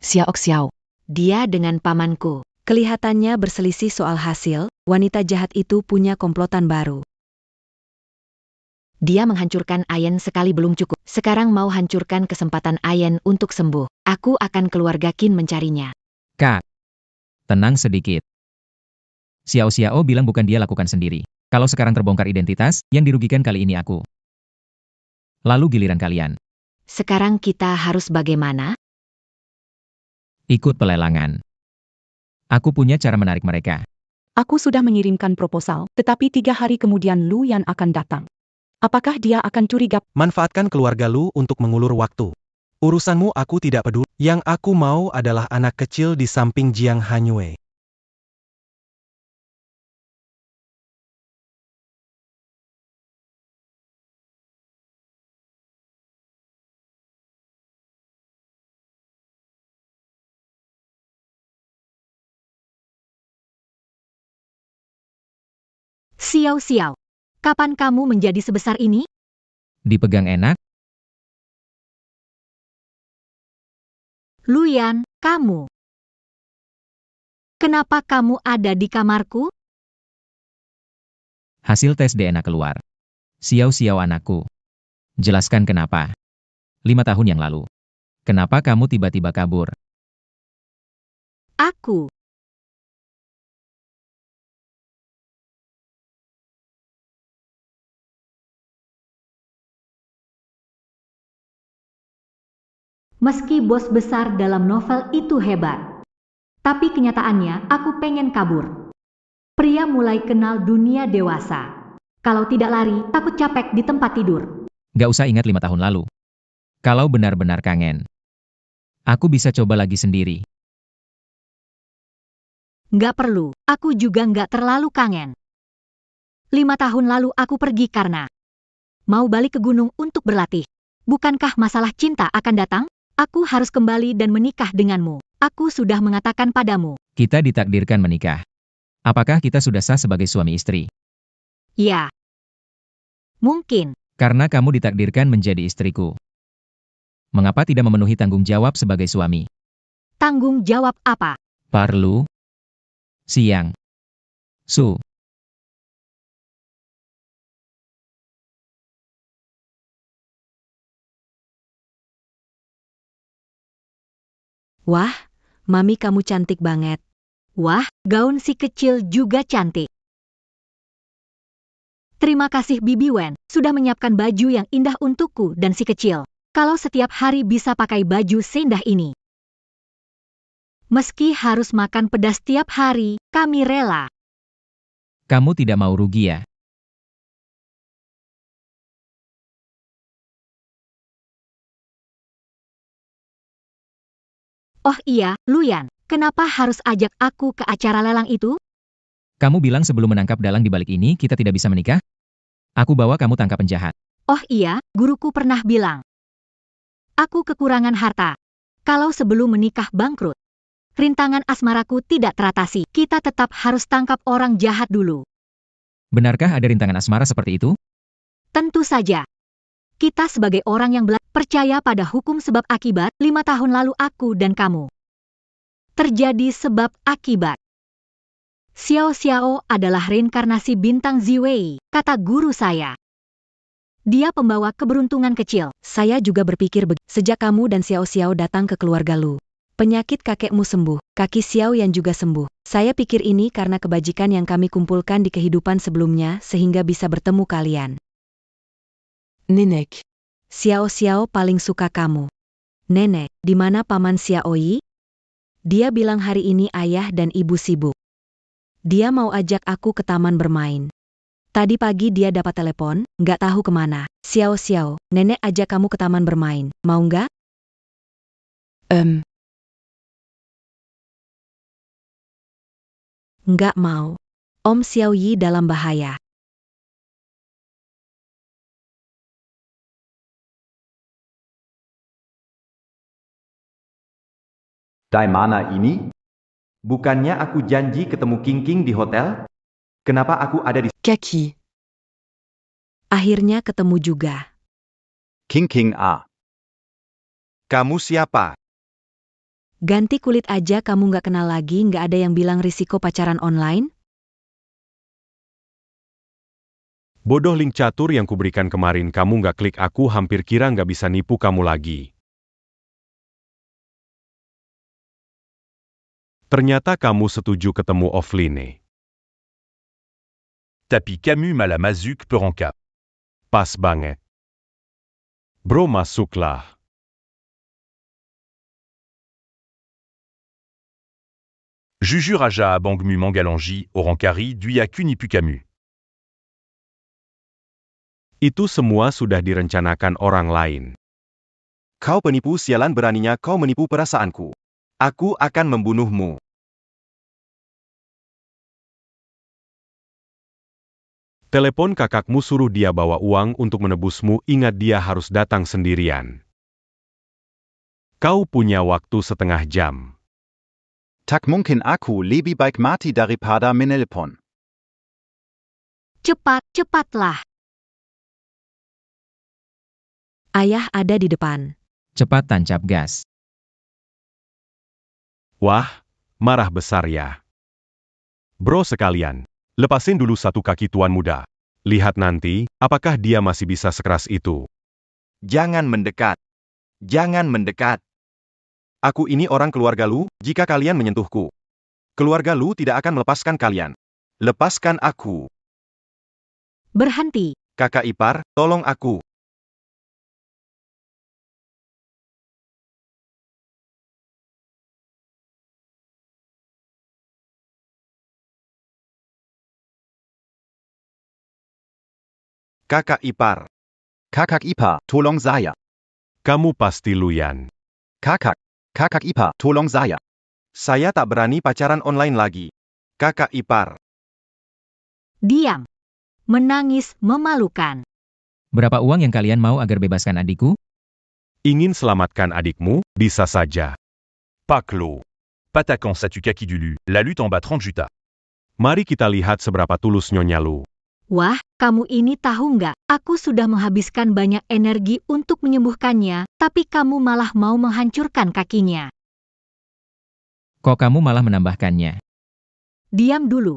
Xiao Xiao. Dia dengan pamanku. Kelihatannya berselisih soal hasil, wanita jahat itu punya komplotan baru. Dia menghancurkan Ayen sekali belum cukup. Sekarang mau hancurkan kesempatan Ayen untuk sembuh. Aku akan keluarga Qin mencarinya. Kak, tenang sedikit. Xiao Xiao bilang bukan dia lakukan sendiri. Kalau sekarang terbongkar identitas, yang dirugikan kali ini aku. Lalu giliran kalian. Sekarang kita harus bagaimana? Ikut pelelangan. Aku punya cara menarik mereka. Aku sudah mengirimkan proposal, tetapi 3 hari kemudian Luyan akan datang. Apakah dia akan curiga? Manfaatkan keluarga Lu untuk mengulur waktu. Urusanmu aku tidak peduli. Yang aku mau adalah anak kecil di samping Jiang Hanyue. Xiao Xiao. Kapan kamu menjadi sebesar ini? Dipegang enak? Luyan, kamu. Kenapa kamu ada di kamarku? Hasil tes DNA keluar. Xiao Xiao anakku. Jelaskan kenapa. 5 tahun yang lalu. Kenapa kamu tiba-tiba kabur? Aku. Meski bos besar dalam novel itu hebat, tapi kenyataannya aku pengen kabur. Pria mulai kenal dunia dewasa. Kalau tidak lari, takut capek di tempat tidur. Gak usah ingat 5 tahun lalu. Kalau benar-benar kangen, aku bisa coba lagi sendiri. Gak perlu, aku juga gak terlalu kangen. 5 tahun lalu aku pergi karena mau balik ke gunung untuk berlatih. Bukankah masalah cinta akan datang? Aku harus kembali dan menikah denganmu. Aku sudah mengatakan padamu. Kita ditakdirkan menikah. Apakah kita sudah sah sebagai suami istri? Ya. Mungkin. Karena kamu ditakdirkan menjadi istriku. Mengapa tidak memenuhi tanggung jawab sebagai suami? Tanggung jawab apa? Parlu. Siang. Su. Wah, Mami kamu cantik banget. Wah, gaun si kecil juga cantik. Terima kasih Bibi Wen, sudah menyiapkan baju yang indah untukku dan si kecil. Kalau setiap hari bisa pakai baju seindah ini. Meski harus makan pedas tiap hari, kami rela. Kamu tidak mau rugi ya? Oh iya, Luyan, kenapa harus ajak aku ke acara lelang itu? Kamu bilang sebelum menangkap dalang di balik ini kita tidak bisa menikah? Aku bawa kamu tangkap penjahat. Oh iya, guruku pernah bilang. Aku kekurangan harta. Kalau sebelum menikah bangkrut, rintangan asmaraku tidak teratasi. Kita tetap harus tangkap orang jahat dulu. Benarkah ada rintangan asmara seperti itu? Tentu saja. Kita sebagai orang yang percaya pada hukum sebab akibat, 5 tahun lalu aku dan kamu. Terjadi sebab akibat. Xiao Xiao adalah reinkarnasi bintang Ziwei, kata guru saya. Dia pembawa keberuntungan kecil. Saya juga berpikir sejak kamu dan Xiao Xiao datang ke keluarga Lu. Penyakit kakekmu sembuh, kaki Xiao Yan juga sembuh. Saya pikir ini karena kebajikan yang kami kumpulkan di kehidupan sebelumnya sehingga bisa bertemu kalian. Nenek. Xiao Xiao paling suka kamu. Nenek, di mana paman Xiao Yi? Dia bilang hari ini ayah dan ibu sibuk. Dia mau ajak aku ke taman bermain. Tadi pagi dia dapat telepon, nggak tahu kemana. Xiao Xiao, nenek ajak kamu ke taman bermain, mau nggak? Nggak mau. Om Xiao Yi dalam bahaya. Dari mana ini? Bukannya aku janji ketemu King King di hotel? Kenapa aku ada di... Kaki. Akhirnya ketemu juga. King King A. Kamu siapa? Ganti kulit aja kamu nggak kenal lagi, nggak ada yang bilang risiko pacaran online? Bodoh link catur yang kuberikan kemarin kamu nggak klik, aku hampir kira nggak bisa nipu kamu lagi. Ternyata kamu setuju ketemu offline. Tapis Camus Malamazuk Peranka. Pas banget. Bro masuklah. Jujur Aja Abangmu Mangalangi, Orankari, Duyaku Nipu Camus. Itu semua sudah direncanakan orang lain. Kau penipu sialan, beraninya kau menipu perasaanku. Aku akan membunuhmu. Telepon kakakmu, suruh dia bawa uang untuk menebusmu, ingat dia harus datang sendirian. Kau punya waktu setengah jam. Tak mungkin aku lebih baik mati daripada menelpon. Cepatlah. Ayah ada di depan. Cepat tancap gas. Wah, marah besar ya. Bro sekalian, lepasin dulu satu kaki tuan muda. Lihat nanti, apakah dia masih bisa sekeras itu. Jangan mendekat. Jangan mendekat. Aku ini orang keluarga Lu, jika kalian menyentuhku, keluarga Lu tidak akan melepaskan kalian. Lepaskan aku. Berhenti. Kakak ipar, tolong aku. Kakak ipar. Kakak ipar, tolong saya. Kamu pasti Luyan. Kakak ipar, tolong saya. Saya tak berani pacaran online lagi. Kakak ipar. Diam. Menangis memalukan. Berapa uang yang kalian mau agar bebaskan adikku? Ingin selamatkan adikmu, bisa saja. Paklo. Patakan Satu Kaki Dulu, la lutte en bas 30 juta. Mari kita lihat seberapa tulus Nyonya Lu. Wah, kamu ini tahu nggak? Aku sudah menghabiskan banyak energi untuk menyembuhkannya, tapi kamu malah mau menghancurkan kakinya. Kok kamu malah menambahkannya? Diam dulu.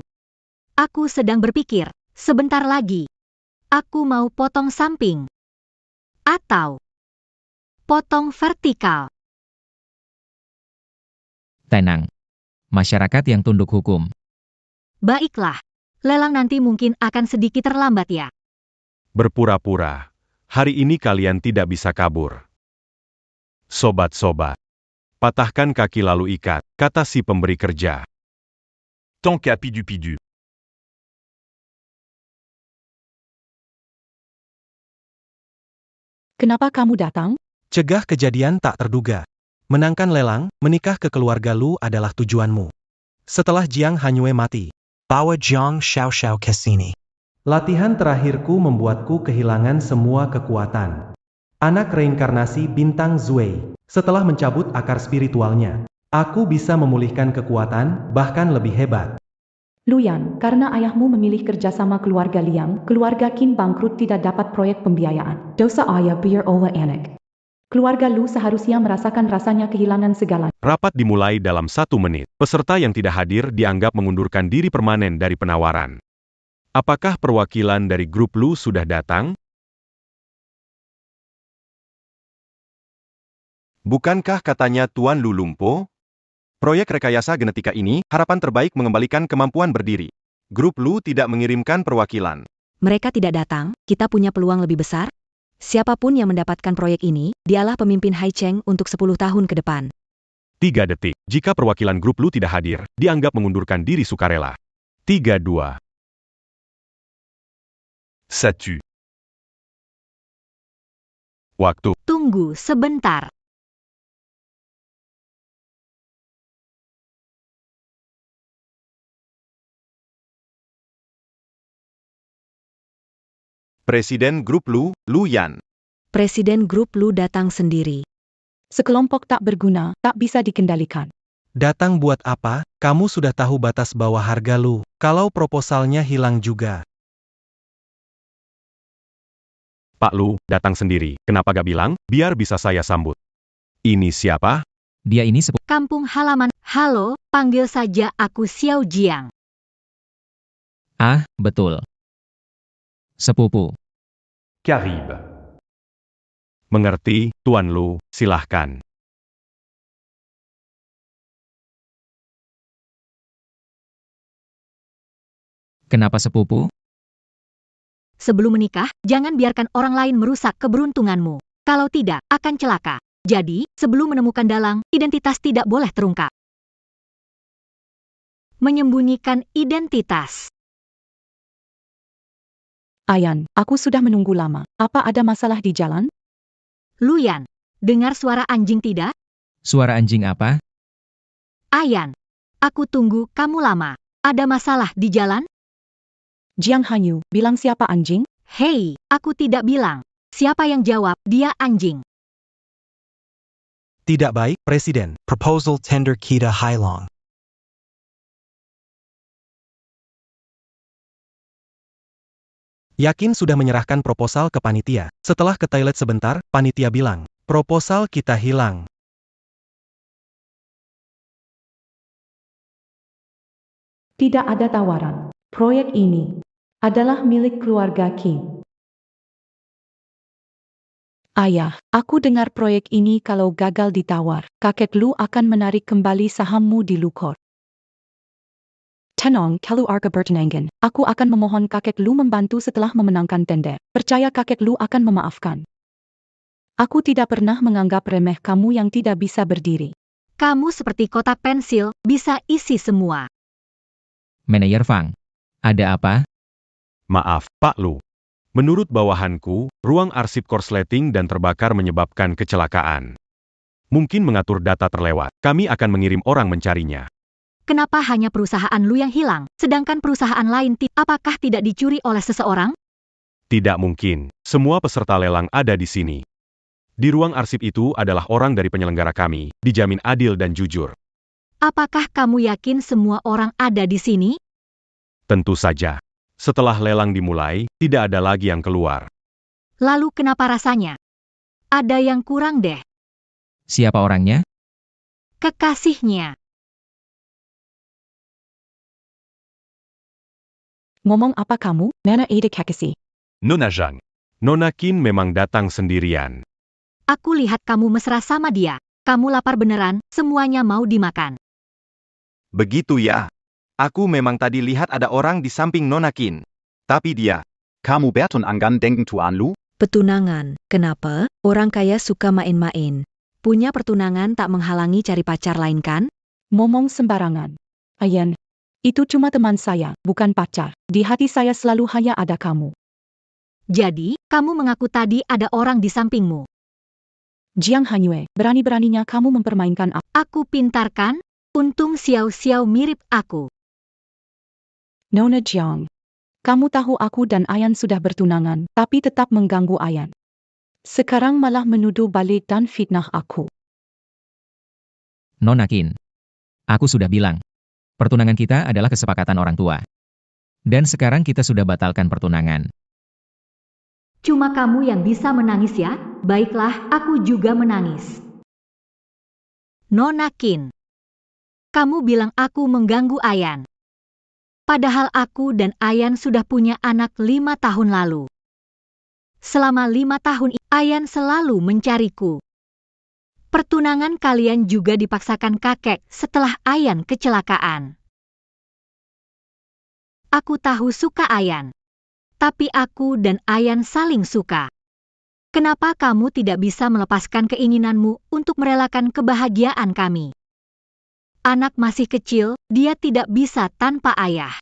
Aku sedang berpikir, sebentar lagi. Aku mau potong samping. Atau potong vertikal. Tenang. Masyarakat yang tunduk hukum. Baiklah. Lelang nanti mungkin akan sedikit terlambat ya. Berpura-pura. Hari ini kalian tidak bisa kabur. Sobat-sobat. Patahkan kaki lalu ikat, kata si pemberi kerja. Tanka Pidu. Kenapa kamu datang? Cegah kejadian tak terduga. Menangkan lelang, menikah ke keluarga Lu adalah tujuanmu. Setelah Jiang Hanyue mati, Bawa Jiang Xiao ke sini. Latihan terakhirku membuatku kehilangan semua kekuatan. Anak reinkarnasi bintang Zuei. Setelah mencabut akar spiritualnya, aku bisa memulihkan kekuatan, bahkan lebih hebat. Luyan, karena ayahmu memilih kerjasama keluarga Liang, keluarga Qin bangkrut tidak dapat proyek pembiayaan. Dosa ayah biar olah anak. Keluarga Lu seharusnya merasakan rasanya kehilangan segala. Rapat dimulai dalam 1 menit. Peserta yang tidak hadir dianggap mengundurkan diri permanen dari penawaran. Apakah perwakilan dari grup Lu sudah datang? Bukankah katanya Tuan Lu lumpuh? Proyek rekayasa genetika ini, harapan terbaik mengembalikan kemampuan berdiri. Grup Lu tidak mengirimkan perwakilan. Mereka tidak datang, kita punya peluang lebih besar. Siapapun yang mendapatkan proyek ini, dialah pemimpin Hai Cheng untuk 10 tahun ke depan. 3 detik. Jika perwakilan grup Lu tidak hadir, dianggap mengundurkan diri sukarela. 3, 2. Ça tue. Waktu. Tunggu sebentar. Presiden grup Lu, Lu Yan. Presiden grup Lu datang sendiri. Sekelompok tak berguna, tak bisa dikendalikan. Datang buat apa? Kamu sudah tahu batas bawah harga Lu. Kalau proposalnya hilang juga. Pak Lu, datang sendiri. Kenapa gak bilang? Biar bisa saya sambut. Ini siapa? Dia ini sepupu. Kampung halaman. Halo, panggil saja aku Xiao Jiang. Ah, betul. Sepupu. Carib. Mengerti, Tuan Lu, silahkan. Kenapa sepupu? Sebelum menikah, jangan biarkan orang lain merusak keberuntunganmu. Kalau tidak, akan celaka. Jadi, sebelum menemukan dalang, identitas tidak boleh terungkap. Menyembunyikan identitas. Ayan, aku sudah menunggu lama. Apa ada masalah di jalan? Luyan, dengar suara anjing tidak? Suara anjing apa? Ayan, aku tunggu kamu lama. Ada masalah di jalan? Jiang Hanyu, bilang siapa anjing? Hei, aku tidak bilang. Siapa yang jawab, dia anjing. Tidak baik, Presiden. Proposal tender kita Hailong. Yakin sudah menyerahkan proposal ke panitia. Setelah ke toilet sebentar, panitia bilang, proposal kita hilang. Tidak ada tawaran. Proyek ini adalah milik keluarga Qin. Ayah, aku dengar proyek ini kalau gagal ditawar, kakek Lu akan menarik kembali sahammu di Lukor. Tenang, keluarga Bertenangan. Aku akan memohon kakek Lu membantu setelah memenangkan tender. Percaya kakek Lu akan memaafkan. Aku tidak pernah menganggap remeh kamu yang tidak bisa berdiri. Kamu seperti kotak pensil, bisa isi semua. Manajer Fang. Ada apa? Maaf, Pak Lu. Menurut bawahanku, ruang arsip korsleting dan terbakar menyebabkan kecelakaan. Mungkin mengatur data terlewat. Kami akan mengirim orang mencarinya. Kenapa hanya perusahaan Lu yang hilang, sedangkan perusahaan lain apakah tidak dicuri oleh seseorang? Tidak mungkin. Semua peserta lelang ada di sini. Di ruang arsip itu adalah orang dari penyelenggara kami, dijamin adil dan jujur. Apakah kamu yakin semua orang ada di sini? Tentu saja. Setelah lelang dimulai, tidak ada lagi yang keluar. Lalu kenapa rasanya? Ada yang kurang deh. Siapa orangnya? Kekasihnya. Ngomong apa kamu, Nana Ada Kekasi? Nona Zhang. Nona Qin memang datang sendirian. Aku lihat kamu mesra sama dia. Kamu lapar beneran, semuanya mau dimakan. Begitu ya. Aku memang tadi lihat ada orang di samping Nona Qin. Tapi dia. Kamu bertunangan dengan Tuan Lu? Petunangan, kenapa? Orang kaya suka main-main. Punya pertunangan tak menghalangi cari pacar lain kan? Ngomong sembarangan. Ayan, itu cuma teman saya, bukan pacar. Di hati saya selalu hanya ada kamu. Jadi, kamu mengaku tadi ada orang di sampingmu. Jiang Hanyue, berani-beraninya kamu mempermainkan aku. Aku pintar kan? Untung Xiao Xiao mirip aku. Nona Jiang. Kamu tahu aku dan Ayan sudah bertunangan, tapi tetap mengganggu Ayan. Sekarang malah menuduh balik dan fitnah aku. Nona Qin. Aku sudah bilang. Pertunangan kita adalah kesepakatan orang tua. Dan sekarang kita sudah batalkan pertunangan. Cuma kamu yang bisa menangis ya? Baiklah, aku juga menangis. Nona Qin. Kamu bilang aku mengganggu Ayan. Padahal aku dan Ayan sudah punya anak 5 tahun lalu. Selama 5 tahun Ayan selalu mencariku. Pertunangan kalian juga dipaksakan kakek setelah Ayan kecelakaan. Aku tahu suka Ayan. Tapi aku dan Ayan saling suka. Kenapa kamu tidak bisa melepaskan keinginanmu untuk merelakan kebahagiaan kami? Anak masih kecil, dia tidak bisa tanpa ayah.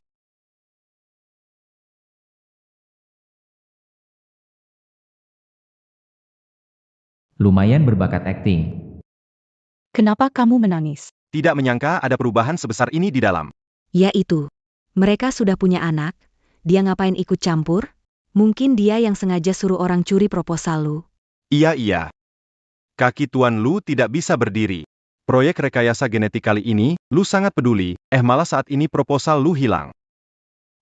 Lumayan berbakat akting. Kenapa kamu menangis? Tidak menyangka ada perubahan sebesar ini di dalam. Yaitu, mereka sudah punya anak, dia ngapain ikut campur? Mungkin dia yang sengaja suruh orang curi proposal Lu. Iya. Kaki Tuan Lu tidak bisa berdiri. Proyek rekayasa genetik kali ini, Lu sangat peduli, malah saat ini proposal Lu hilang.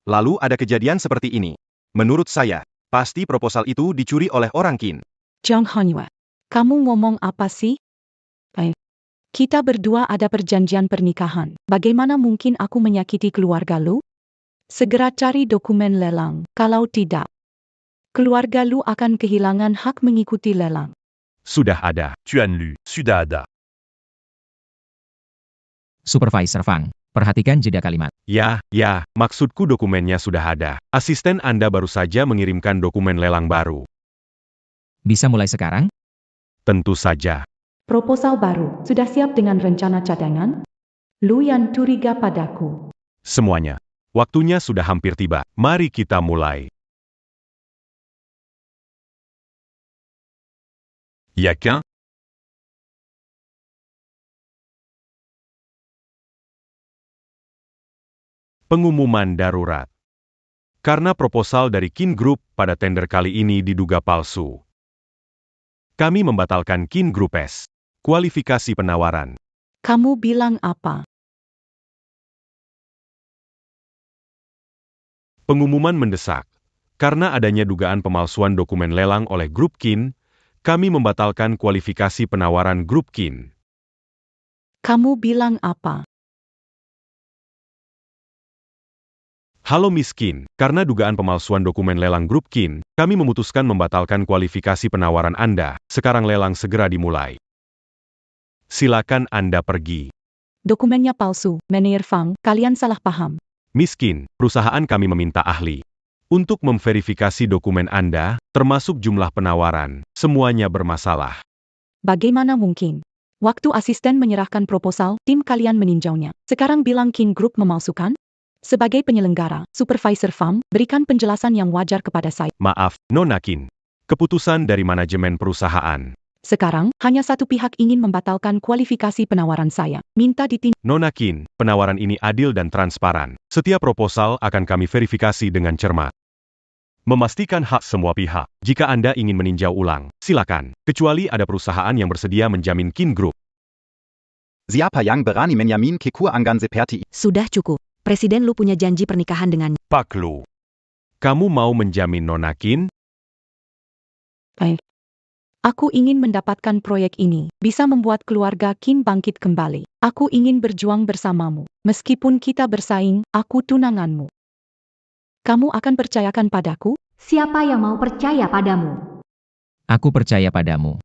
Lalu ada kejadian seperti ini. Menurut saya, pasti proposal itu dicuri oleh orang Qin. Jiang Hanyue. Kamu ngomong apa sih? Kita berdua ada perjanjian pernikahan. Bagaimana mungkin aku menyakiti keluarga Lu? Segera cari dokumen lelang. Kalau tidak, keluarga Lu akan kehilangan hak mengikuti lelang. Sudah ada. Tuan Lu, sudah ada. Supervisor Fang, perhatikan jeda kalimat. Ya, maksudku dokumennya sudah ada. Asisten Anda baru saja mengirimkan dokumen lelang baru. Bisa mulai sekarang? Tentu saja. Proposal baru, sudah siap dengan rencana cadangan? Lu yang curiga padaku. Semuanya. Waktunya sudah hampir tiba. Mari kita mulai. Yakin? Pengumuman darurat. Karena proposal dari Qin Group pada tender kali ini diduga palsu. Kami membatalkan Qin Group S. Kualifikasi penawaran. Kamu bilang apa? Pengumuman mendesak. Karena adanya dugaan pemalsuan dokumen lelang oleh grup Qin, kami membatalkan kualifikasi penawaran grup Qin. Kamu bilang apa? Halo Miss Qin, karena dugaan pemalsuan dokumen lelang grup Qin, kami memutuskan membatalkan kualifikasi penawaran Anda. Sekarang lelang segera dimulai. Silakan Anda pergi. Dokumennya palsu, Menir Fang, kalian salah paham. Miss Qin, perusahaan kami meminta ahli untuk memverifikasi dokumen Anda, termasuk jumlah penawaran. Semuanya bermasalah. Bagaimana mungkin? Waktu asisten menyerahkan proposal, tim kalian meninjaunya. Sekarang bilang Qin Group memalsukan? Sebagai penyelenggara, Supervisor Fang, berikan penjelasan yang wajar kepada saya. Maaf, Nona Qin. Keputusan dari manajemen perusahaan. Sekarang, hanya satu pihak ingin membatalkan kualifikasi penawaran saya. Minta ditinjau. Nona Qin, penawaran ini adil dan transparan. Setiap proposal akan kami verifikasi dengan cermat. Memastikan hak semua pihak. Jika Anda ingin meninjau ulang, silakan. Kecuali ada perusahaan yang bersedia menjamin Qin Group. Siapa yang berani menjamin keku anggan seperti ini? Sudah cukup. Presiden Lu punya janji pernikahan dengan Pak Lu. Kamu mau menjamin Nona Qin? Baik. Aku ingin mendapatkan proyek ini, bisa membuat keluarga Qin bangkit kembali. Aku ingin berjuang bersamamu. Meskipun kita bersaing, aku tunanganmu. Kamu akan percayakan padaku? Siapa yang mau percaya padamu? Aku percaya padamu.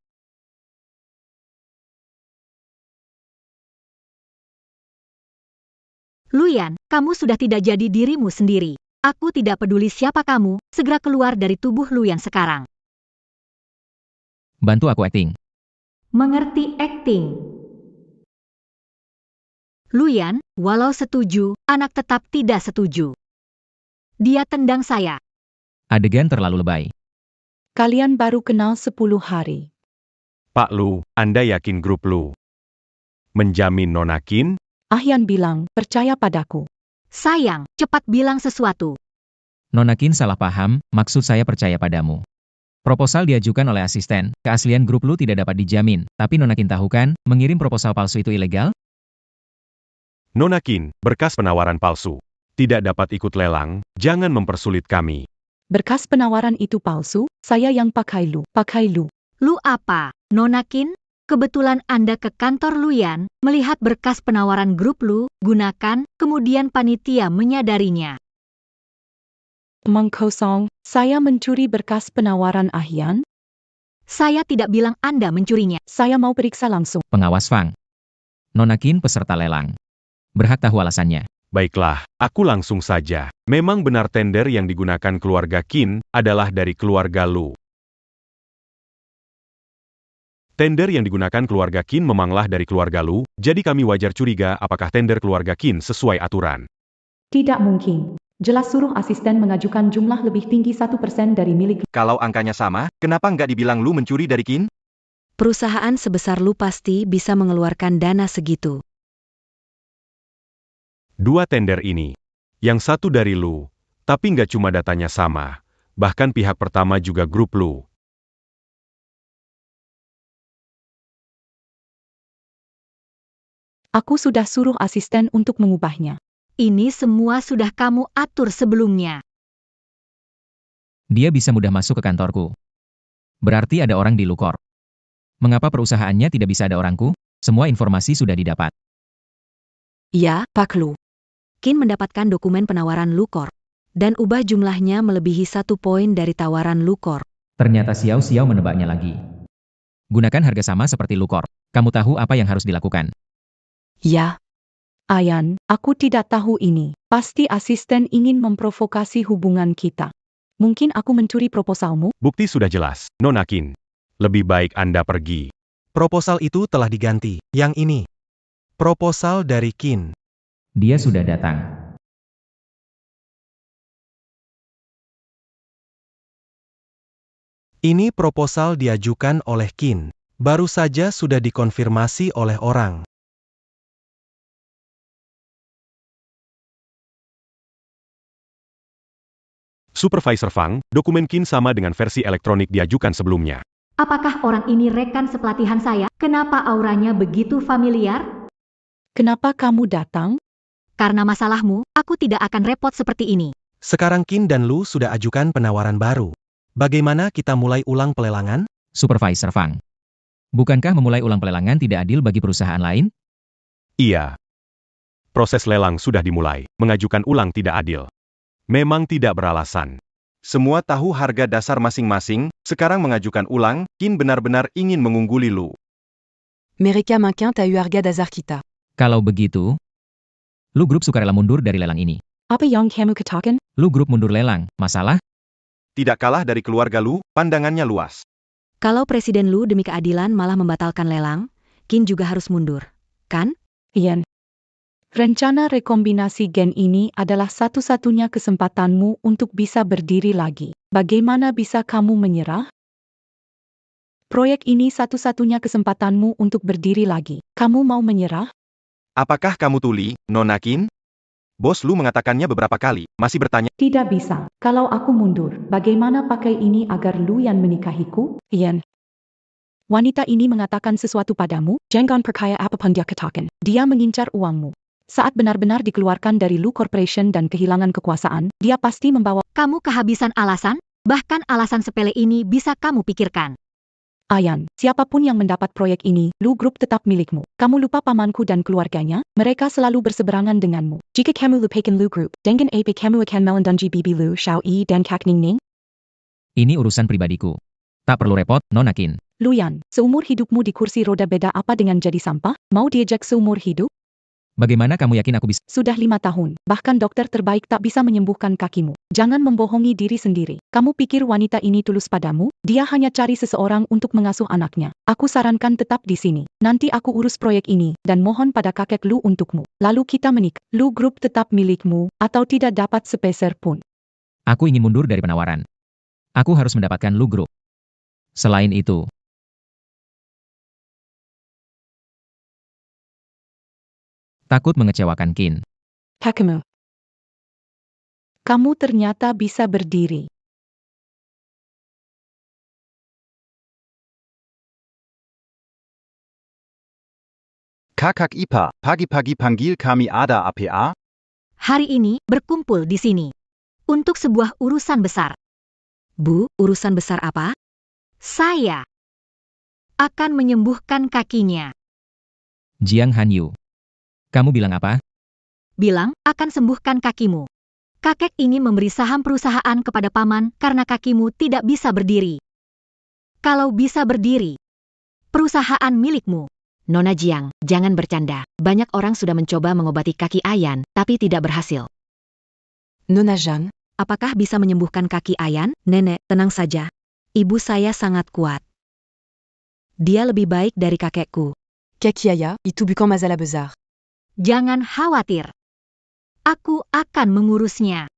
Luyan, kamu sudah tidak jadi dirimu sendiri. Aku tidak peduli siapa kamu, segera keluar dari tubuh Luyan sekarang. Bantu aku akting. Mengerti acting. Luyan, walau setuju, anak tetap tidak setuju. Dia tendang saya. Adegan terlalu lebay. Kalian baru kenal 10 hari. Pak Lu, Anda yakin grup Lu menjamin Nona Qin? Ahyan bilang, percaya padaku. Sayang, cepat bilang sesuatu. Nona Qin salah paham, maksud saya percaya padamu. Proposal diajukan oleh asisten, keaslian grup Lu tidak dapat dijamin, tapi Nona Qin tahu kan, mengirim proposal palsu itu ilegal? Nona Qin, berkas penawaran palsu. Tidak dapat ikut lelang, jangan mempersulit kami. Berkas penawaran itu palsu, saya yang pakai Lu. Lu apa, Nona Qin? Kebetulan Anda ke kantor Luyan, melihat berkas penawaran grup Lu, gunakan, kemudian panitia menyadarinya. Omong kosong, saya mencuri berkas penawaran Ahyan. Saya tidak bilang Anda mencurinya. Saya mau periksa langsung. Pengawas Fang. Nona Qin peserta lelang. Berhak tahu alasannya. Baiklah, aku langsung saja. Memang benar tender yang digunakan keluarga Qin adalah dari keluarga Lu. Tender yang digunakan keluarga Qin memanglah dari keluarga Lu, jadi kami wajar curiga apakah tender keluarga Qin sesuai aturan. Tidak mungkin. Jelas suruh asisten mengajukan jumlah lebih tinggi 1% dari milik. Kalau angkanya sama, kenapa nggak dibilang Lu mencuri dari Qin? Perusahaan sebesar Lu pasti bisa mengeluarkan dana segitu. 2 tender ini. Yang satu dari Lu, tapi nggak cuma datanya sama. Bahkan pihak pertama juga grup Lu. Aku sudah suruh asisten untuk mengubahnya. Ini semua sudah kamu atur sebelumnya. Dia bisa mudah masuk ke kantorku. Berarti ada orang di Lucor. Mengapa perusahaannya tidak bisa ada orangku? Semua informasi sudah didapat. Ya, Pak Lu. Qin mendapatkan dokumen penawaran Lucor. Dan ubah jumlahnya melebihi 1 poin dari tawaran Lucor. Ternyata Xiao Xiao menebaknya lagi. Gunakan harga sama seperti Lucor. Kamu tahu apa yang harus dilakukan? Ya. Ayan, aku tidak tahu ini. Pasti asisten ingin memprovokasi hubungan kita. Mungkin aku mencuri proposalmu? Bukti sudah jelas, Nona Qin. Lebih baik Anda pergi. Proposal itu telah diganti. Yang ini. Proposal dari Qin. Dia sudah datang. Ini proposal diajukan oleh Qin. Baru saja sudah dikonfirmasi oleh orang. Supervisor Fang, dokumen Qin sama dengan versi elektronik diajukan sebelumnya. Apakah orang ini rekan sepelatihan saya? Kenapa auranya begitu familiar? Kenapa kamu datang? Karena masalahmu, aku tidak akan repot seperti ini. Sekarang Qin dan Lu sudah ajukan penawaran baru. Bagaimana kita mulai ulang pelelangan? Supervisor Fang. Bukankah memulai ulang pelelangan tidak adil bagi perusahaan lain? Iya. Proses lelang sudah dimulai, mengajukan ulang tidak adil. Memang tidak beralasan. Semua tahu harga dasar masing-masing, sekarang mengajukan ulang, Qin benar-benar ingin mengungguli Lu. Mereka makin tahu harga dasar kita. Kalau begitu, Lu grup sukarela mundur dari lelang ini. Apa yang kamu katakan? Lu grup mundur lelang, masalah? Tidak kalah dari keluarga Lu, pandangannya luas. Kalau Presiden Lu demi keadilan malah membatalkan lelang, Qin juga harus mundur. Kan? Ian. Rencana rekombinasi gen ini adalah satu-satunya kesempatanmu untuk bisa berdiri lagi. Bagaimana bisa kamu menyerah? Proyek ini satu-satunya kesempatanmu untuk berdiri lagi. Kamu mau menyerah? Apakah kamu tuli, Nona Qin? Bos Lu mengatakannya beberapa kali, masih bertanya. Tidak bisa. Kalau aku mundur, bagaimana pakai ini agar Lu yang menikahiku? Ian. Wanita ini mengatakan sesuatu padamu, jangan percaya apapun dia katakan. Dia mengincar uangmu. Saat benar-benar dikeluarkan dari Lu Corporation dan kehilangan kekuasaan, dia pasti membawa... Kamu kehabisan alasan? Bahkan alasan sepele ini bisa kamu pikirkan. Ayan, siapapun yang mendapat proyek ini, Lu Group tetap milikmu. Kamu lupa pamanku dan keluarganya? Mereka selalu berseberangan denganmu. Jika kamu lupakan Lu Group, dengan apa kamu akan melindungi bibi Lu, Xiao Yi dan Kak Ning Ning? Ini urusan pribadiku. Tak perlu repot, Nona Qin. Luyan, seumur hidupmu di kursi roda beda apa dengan jadi sampah? Mau diejek seumur hidup? Bagaimana kamu yakin aku bisa? Sudah 5 tahun, bahkan dokter terbaik tak bisa menyembuhkan kakimu. Jangan membohongi diri sendiri. Kamu pikir wanita ini tulus padamu? Dia hanya cari seseorang untuk mengasuh anaknya. Aku sarankan tetap di sini. Nanti aku urus proyek ini, dan mohon pada kakek Lu untukmu. Lalu kita menikah. Lu Group tetap milikmu, atau tidak dapat sepeser pun. Aku ingin mundur dari penawaran. Aku harus mendapatkan Lu Group. Selain itu, takut mengecewakan Qin. Kamu. Kamu ternyata bisa berdiri. Kakak Ipa, pagi-pagi panggil kami ada apa? Hari ini berkumpul di sini. Untuk sebuah urusan besar. Bu, urusan besar apa? Saya akan menyembuhkan kakinya. Jiang Hanyu. Kamu bilang apa? Bilang akan sembuhkan kakimu. Kakek ingin memberi saham perusahaan kepada paman karena kakimu tidak bisa berdiri. Kalau bisa berdiri, perusahaan milikmu. Nona Jiang, jangan bercanda. Banyak orang sudah mencoba mengobati kaki Ayan, tapi tidak berhasil. Nona Jeanne, Apakah bisa menyembuhkan kaki Ayan? Nenek, tenang saja. Ibu saya sangat kuat. Dia lebih baik dari kakekku. Kakiaya, itu bukan masalah besar. Jangan khawatir. Aku akan mengurusnya.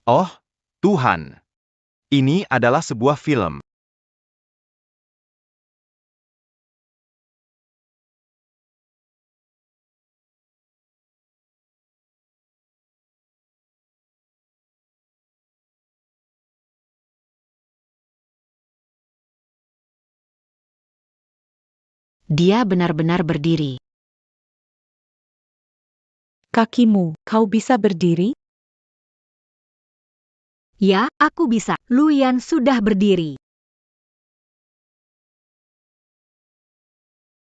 Oh, Tuhan. Ini adalah sebuah film. Dia benar-benar berdiri. Kakimu, kau bisa berdiri? Ya, aku bisa. Luyan sudah berdiri.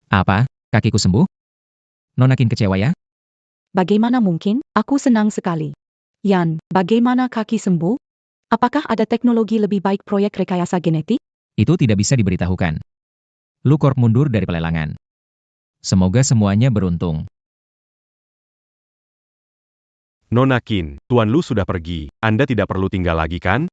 Apa? Kakiku sembuh? Nona Qin kecewa ya? Bagaimana mungkin? Aku senang sekali. Yan, bagaimana kaki sembuh? Apakah ada teknologi lebih baik proyek rekayasa genetik? Itu tidak bisa diberitahukan. Lu Corp mundur dari pelelangan. Semoga semuanya beruntung. Nona Qin, Tuan Lu sudah pergi. Anda tidak perlu tinggal lagi kan?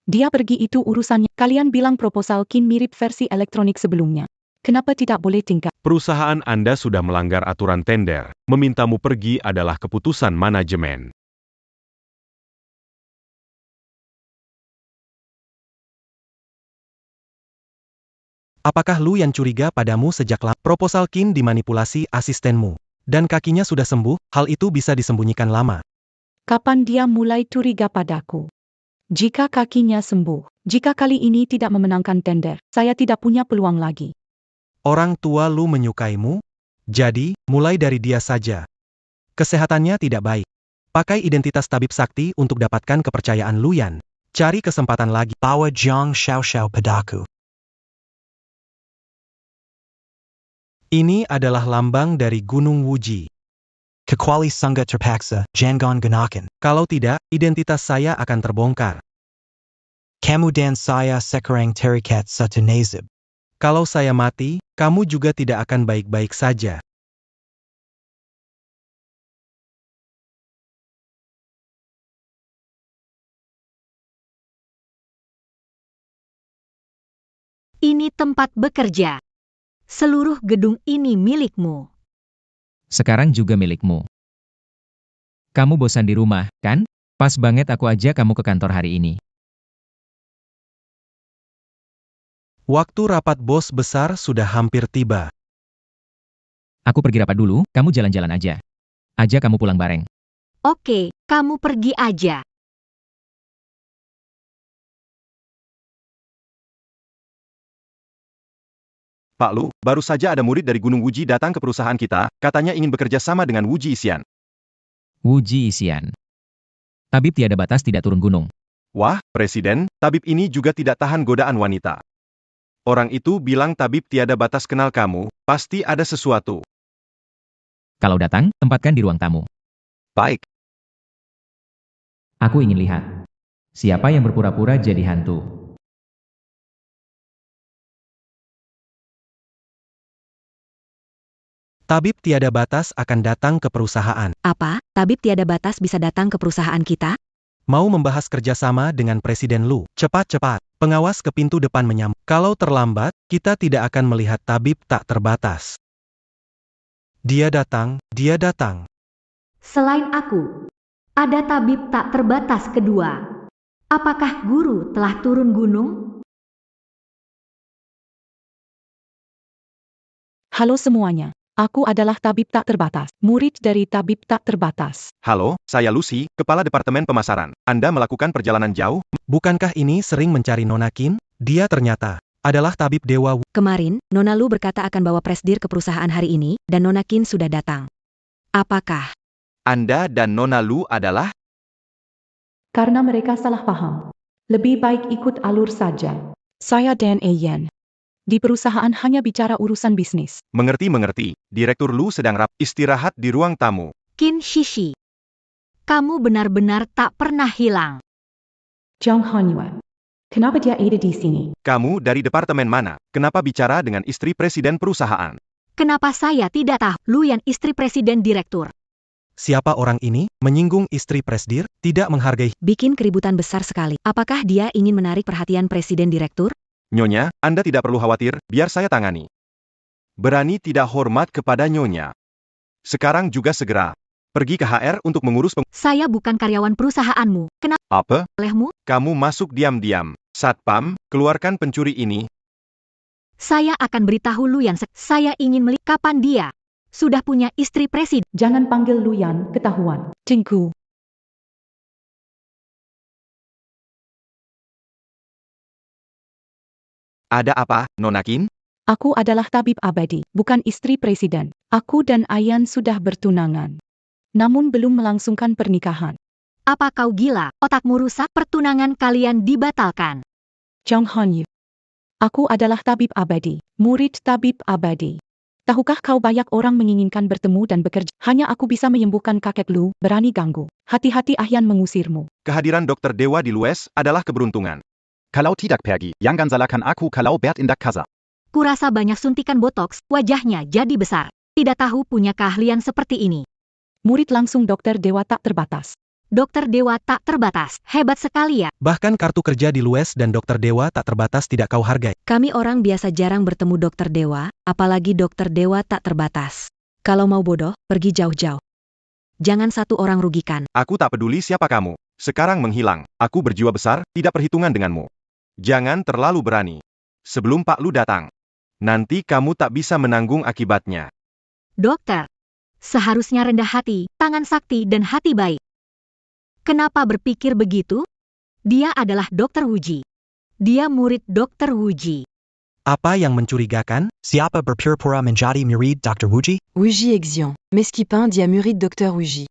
Dia pergi itu urusannya. Kalian bilang proposal Qin mirip versi elektronik sebelumnya. Kenapa tidak boleh tingkat? Perusahaan Anda sudah melanggar aturan tender. Memintamu pergi adalah keputusan manajemen. Apakah Lu yang curiga padamu sejak lama? Proposal Qin dimanipulasi asistenmu. Dan kakinya sudah sembuh, hal itu bisa disembunyikan lama. Kapan dia mulai curiga padaku? Jika kakinya sembuh, jika kali ini tidak memenangkan tender, saya tidak punya peluang lagi. Orang tua Lu menyukaimu? Jadi, mulai dari dia saja. Kesehatannya tidak baik. Pakai identitas tabib sakti untuk dapatkan kepercayaan Luyan. Cari kesempatan lagi. Bawa Jiang Xiao padaku. Ini adalah lambang dari Gunung Wuji. Kecuali Sangga terpaksa, jangan gunakan. Kalau tidak, identitas saya akan terbongkar. Kamu dan saya sekarang terikat satu nasib. Kalau saya mati, kamu juga tidak akan baik-baik saja. Ini tempat bekerja. Seluruh gedung ini milikmu. Sekarang juga milikmu. Kamu bosan di rumah, kan? Pas banget aku ajak kamu ke kantor hari ini. Waktu rapat bos besar sudah hampir tiba. Aku pergi rapat dulu, kamu jalan-jalan aja. Ajak kamu pulang bareng. Oke, kamu pergi aja. Pak Lu, baru saja ada murid dari Gunung Wuji datang ke perusahaan kita, katanya ingin bekerja sama dengan Wuji Isian. Wuji Isian. Tabib tiada batas tidak turun gunung. Wah, Presiden, tabib ini juga tidak tahan godaan wanita. Orang itu bilang tabib tiada batas kenal kamu, pasti ada sesuatu. Kalau datang, tempatkan di ruang tamu. Baik. Aku ingin lihat. Siapa yang berpura-pura jadi hantu? Tabib tiada batas akan datang ke perusahaan. Apa? Tabib tiada batas bisa datang ke perusahaan kita? Mau membahas kerjasama dengan Presiden Lu. Cepat-cepat. Pengawas ke pintu depan menyambut. Kalau terlambat, kita tidak akan melihat tabib tak terbatas. Dia datang, dia datang. Selain aku, ada tabib tak terbatas kedua. Apakah guru telah turun gunung? Halo semuanya. Aku adalah tabib tak terbatas, murid dari tabib tak terbatas. Halo, saya Lucy, Kepala Departemen Pemasaran. Anda melakukan perjalanan jauh? Bukankah ini sering mencari Nona Kim? Dia ternyata adalah tabib dewa. Kemarin, Nona Lu berkata akan bawa presdir ke perusahaan hari ini, dan Nona Kin sudah datang. Apakah Anda dan Nona Lu adalah? Karena mereka salah paham. Lebih baik ikut alur saja. Saya Dan Ayen. Di perusahaan hanya bicara urusan bisnis. Mengerti. Direktur Lu sedang istirahat di ruang tamu. Qin Shishi. Kamu benar-benar tak pernah hilang. Zhang Hanyue. Kenapa dia ada di sini? Kamu dari departemen mana? Kenapa bicara dengan istri presiden perusahaan? Kenapa saya tidak tahu? Luyan istri presiden direktur. Siapa orang ini? Menyinggung istri presdir, tidak menghargai. bikin keributan besar sekali? Apakah dia ingin menarik perhatian presiden direktur? Nyonya, Anda tidak perlu khawatir, biar saya tangani. Berani tidak hormat kepada Nyonya. Sekarang juga segera. Pergi ke HR untuk mengurus Saya bukan karyawan perusahaanmu. Kenapa Apa? olehmu? Kamu masuk diam-diam. Satpam, keluarkan pencuri ini. Saya akan beritahu Luyan. Saya ingin melihat kapan dia sudah punya istri presiden. Jangan panggil Luyan, ketahuan. Tunggu. Ada apa, Nona Kin? Aku adalah tabib abadi, bukan istri presiden. Aku dan Ayan sudah bertunangan. Namun belum melangsungkan pernikahan. Apa kau gila? Otakmu rusak? Pertunangan kalian dibatalkan. Zhang Hanyue. Aku adalah tabib abadi, murid tabib abadi. Tahukah kau banyak orang menginginkan bertemu dan bekerja? Hanya aku bisa menyembuhkan kakek Lu, berani ganggu. Hati-hati Ahyan mengusirmu. Kehadiran Dokter Dewa di Lues adalah keberuntungan. Kalau tidak pergi, jangan salahkan aku kalau Bert in casa. Kurasa banyak suntikan botox, wajahnya jadi besar. Tidak tahu punya keahlian seperti ini. Murid langsung Dokter Dewa tak terbatas. Dokter Dewa tak terbatas, hebat sekali ya. Bahkan kartu kerja di Lues dan dokter dewa tak terbatas tidak kau hargai. Kami orang biasa jarang bertemu dokter dewa, apalagi dokter dewa tak terbatas. Kalau mau bodoh, pergi jauh-jauh. Jangan satu orang rugikan. Aku tak peduli siapa kamu. Sekarang menghilang. Aku berjiwa besar, tidak perhitungan denganmu. Jangan terlalu berani. Sebelum Pak Lu datang. Nanti kamu tak bisa menanggung akibatnya. Dokter, seharusnya rendah hati, tangan sakti dan hati baik. Kenapa berpikir begitu? Dia adalah Dokter Wuji. Dia murid Dokter Wuji. Apa yang mencurigakan? Siapa berpura-pura menjadi murid Dr. Wuji? Wuji Exian. Meskipun dia murid Dr. Wuji.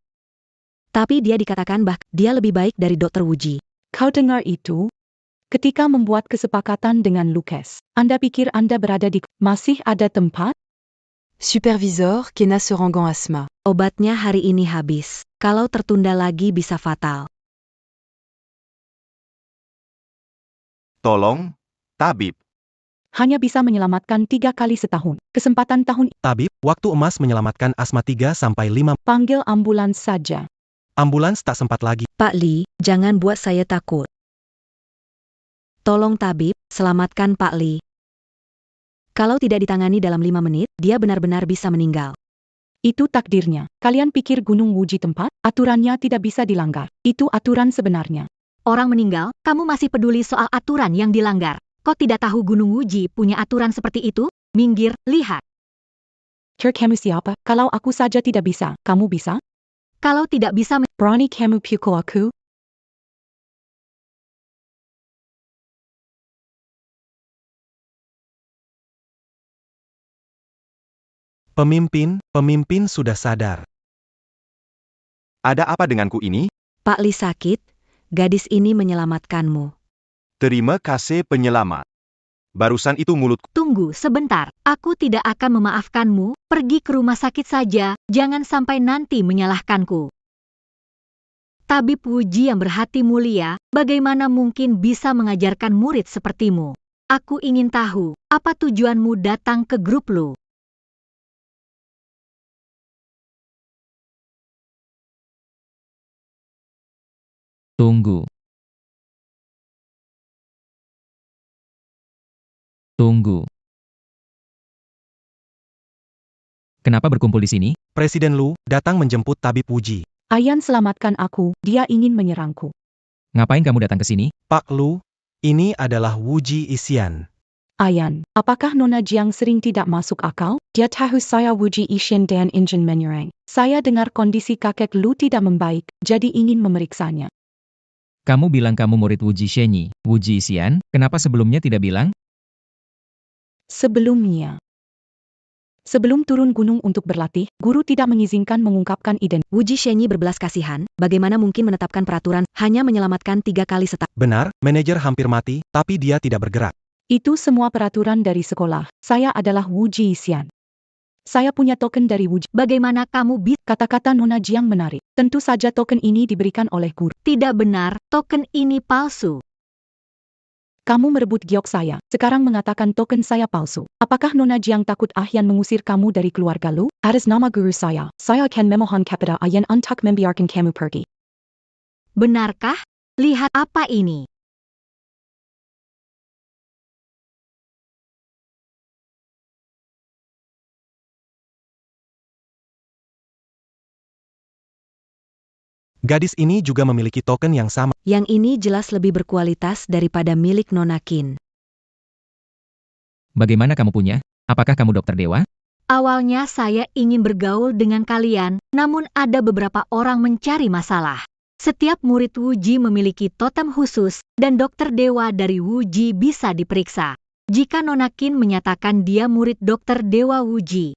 Tapi dia dikatakan dia lebih baik dari dokter Wuji. Kau dengar itu? Ketika membuat kesepakatan dengan Lucas, Anda pikir Anda berada di... Masih ada tempat? Supervisor, Kena Serangan Asma. Obatnya hari ini habis. Kalau tertunda lagi bisa fatal. Tolong, tabib. Hanya bisa menyelamatkan 3 kali setahun. Kesempatan tahun... Tabib, waktu emas menyelamatkan asma 3-5. Panggil ambulans saja. Ambulans tak sempat lagi. Pak Li, jangan buat saya takut. Tolong tabib, selamatkan Pak Li. Kalau tidak ditangani dalam 5 menit, dia benar-benar bisa meninggal. Itu takdirnya. Kalian pikir Gunung Wuji tempat? Aturannya tidak bisa dilanggar. Itu aturan sebenarnya. Orang meninggal, kamu masih peduli soal aturan yang dilanggar. Kau tidak tahu Gunung Wuji punya aturan seperti itu? Minggir, lihat. Kamu siapa? Kalau aku saja tidak bisa, kamu bisa? Kalau tidak bisa... Berani kamu pukul aku? Pemimpin sudah sadar. Ada apa denganku ini? Pak Li sakit, gadis ini menyelamatkanmu. Terima kasih penyelamat. Barusan itu mulutku. Tunggu sebentar, aku tidak akan memaafkanmu. Pergi ke rumah sakit saja, jangan sampai nanti menyalahkanku. Tabib Wuji yang berhati mulia, bagaimana mungkin bisa mengajarkan murid sepertimu? Aku ingin tahu, apa tujuanmu datang ke grup Lu? Tunggu. Kenapa berkumpul di sini? Presiden Lu datang menjemput tabib Wuji. Ayan selamatkan aku, dia ingin menyerangku. Ngapain kamu datang ke sini? Pak Lu, ini adalah Wuji Isian. Ayan, apakah Nona Jiang sering tidak masuk akal? Dia tahu saya Wuji Ishian dan ingin menyerang. Saya dengar kondisi kakek Lu tidak membaik, jadi ingin memeriksanya. Kamu bilang kamu murid Wuji Shenyi, Wuji Isian, kenapa sebelumnya tidak bilang? Sebelum turun gunung untuk berlatih, guru tidak mengizinkan mengungkapkan identitas. Wuji Shenyi berbelas kasihan, bagaimana mungkin menetapkan peraturan hanya menyelamatkan 3 kali setahun. Benar, manajer hampir mati, tapi dia tidak bergerak. Itu semua peraturan dari sekolah. Saya adalah Wuji Isian. Saya punya token dari Wuji. Bagaimana kamu bisa? Kata-kata Nona Jiang menarik. Tentu saja token ini diberikan oleh guru. Tidak benar, token ini palsu. Kamu merebut giok saya, sekarang mengatakan token saya palsu. Apakah Nona Jiang takut Ahyan mengusir kamu dari keluarga Lu? Atas nama guru saya akan memohon kepada Ahyan untuk membiarkan kamu pergi. Benarkah? Lihat apa ini. Gadis ini juga memiliki token yang sama. Yang ini jelas lebih berkualitas daripada milik Nona Qin. Bagaimana kamu punya? Apakah kamu dokter dewa? Awalnya saya ingin bergaul dengan kalian, namun ada beberapa orang mencari masalah. Setiap murid Wuji memiliki totem khusus, dan dokter dewa dari Wuji bisa diperiksa. Jika Nona Qin menyatakan dia murid dokter dewa Wuji,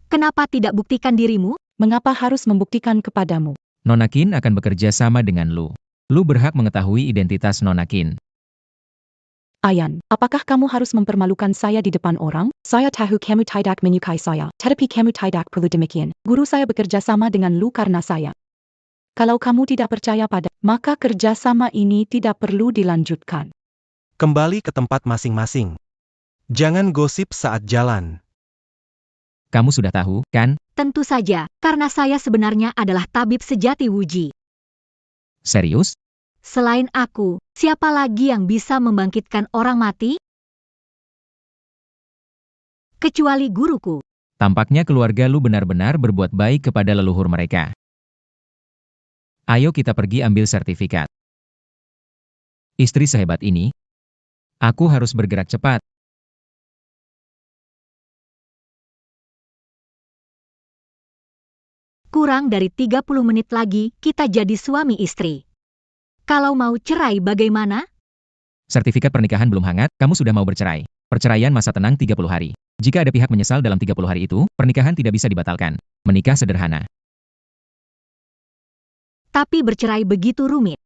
kenapa tidak buktikan dirimu? Mengapa harus membuktikan kepadamu? Nona Qin akan bekerja sama dengan Lu. Lu berhak mengetahui identitas Nona Qin. Ayan, apakah kamu harus mempermalukan saya di depan orang? Saya tahu kamu tidak menyukai saya, tetapi kamu tidak perlu demikian. Guru saya bekerja sama dengan Lu karena saya. Kalau kamu tidak percaya pada, maka kerjasama ini tidak perlu dilanjutkan. Kembali ke tempat masing-masing. Jangan gosip saat jalan. Kamu sudah tahu, kan? Tentu saja, karena saya sebenarnya adalah tabib sejati Wuji. Serius? Selain aku, siapa lagi yang bisa membangkitkan orang mati? Kecuali guruku. Tampaknya keluarga Lu benar-benar berbuat baik kepada leluhur mereka. Ayo kita pergi ambil sertifikat. Istri sehebat ini, aku harus bergerak cepat. Kurang dari 30 menit lagi, kita jadi suami istri. Kalau mau cerai bagaimana? Sertifikat pernikahan belum hangat, kamu sudah mau bercerai. Perceraian masa tenang 30 hari. Jika ada pihak menyesal dalam 30 hari itu, pernikahan tidak bisa dibatalkan. Menikah sederhana. Tapi bercerai begitu rumit.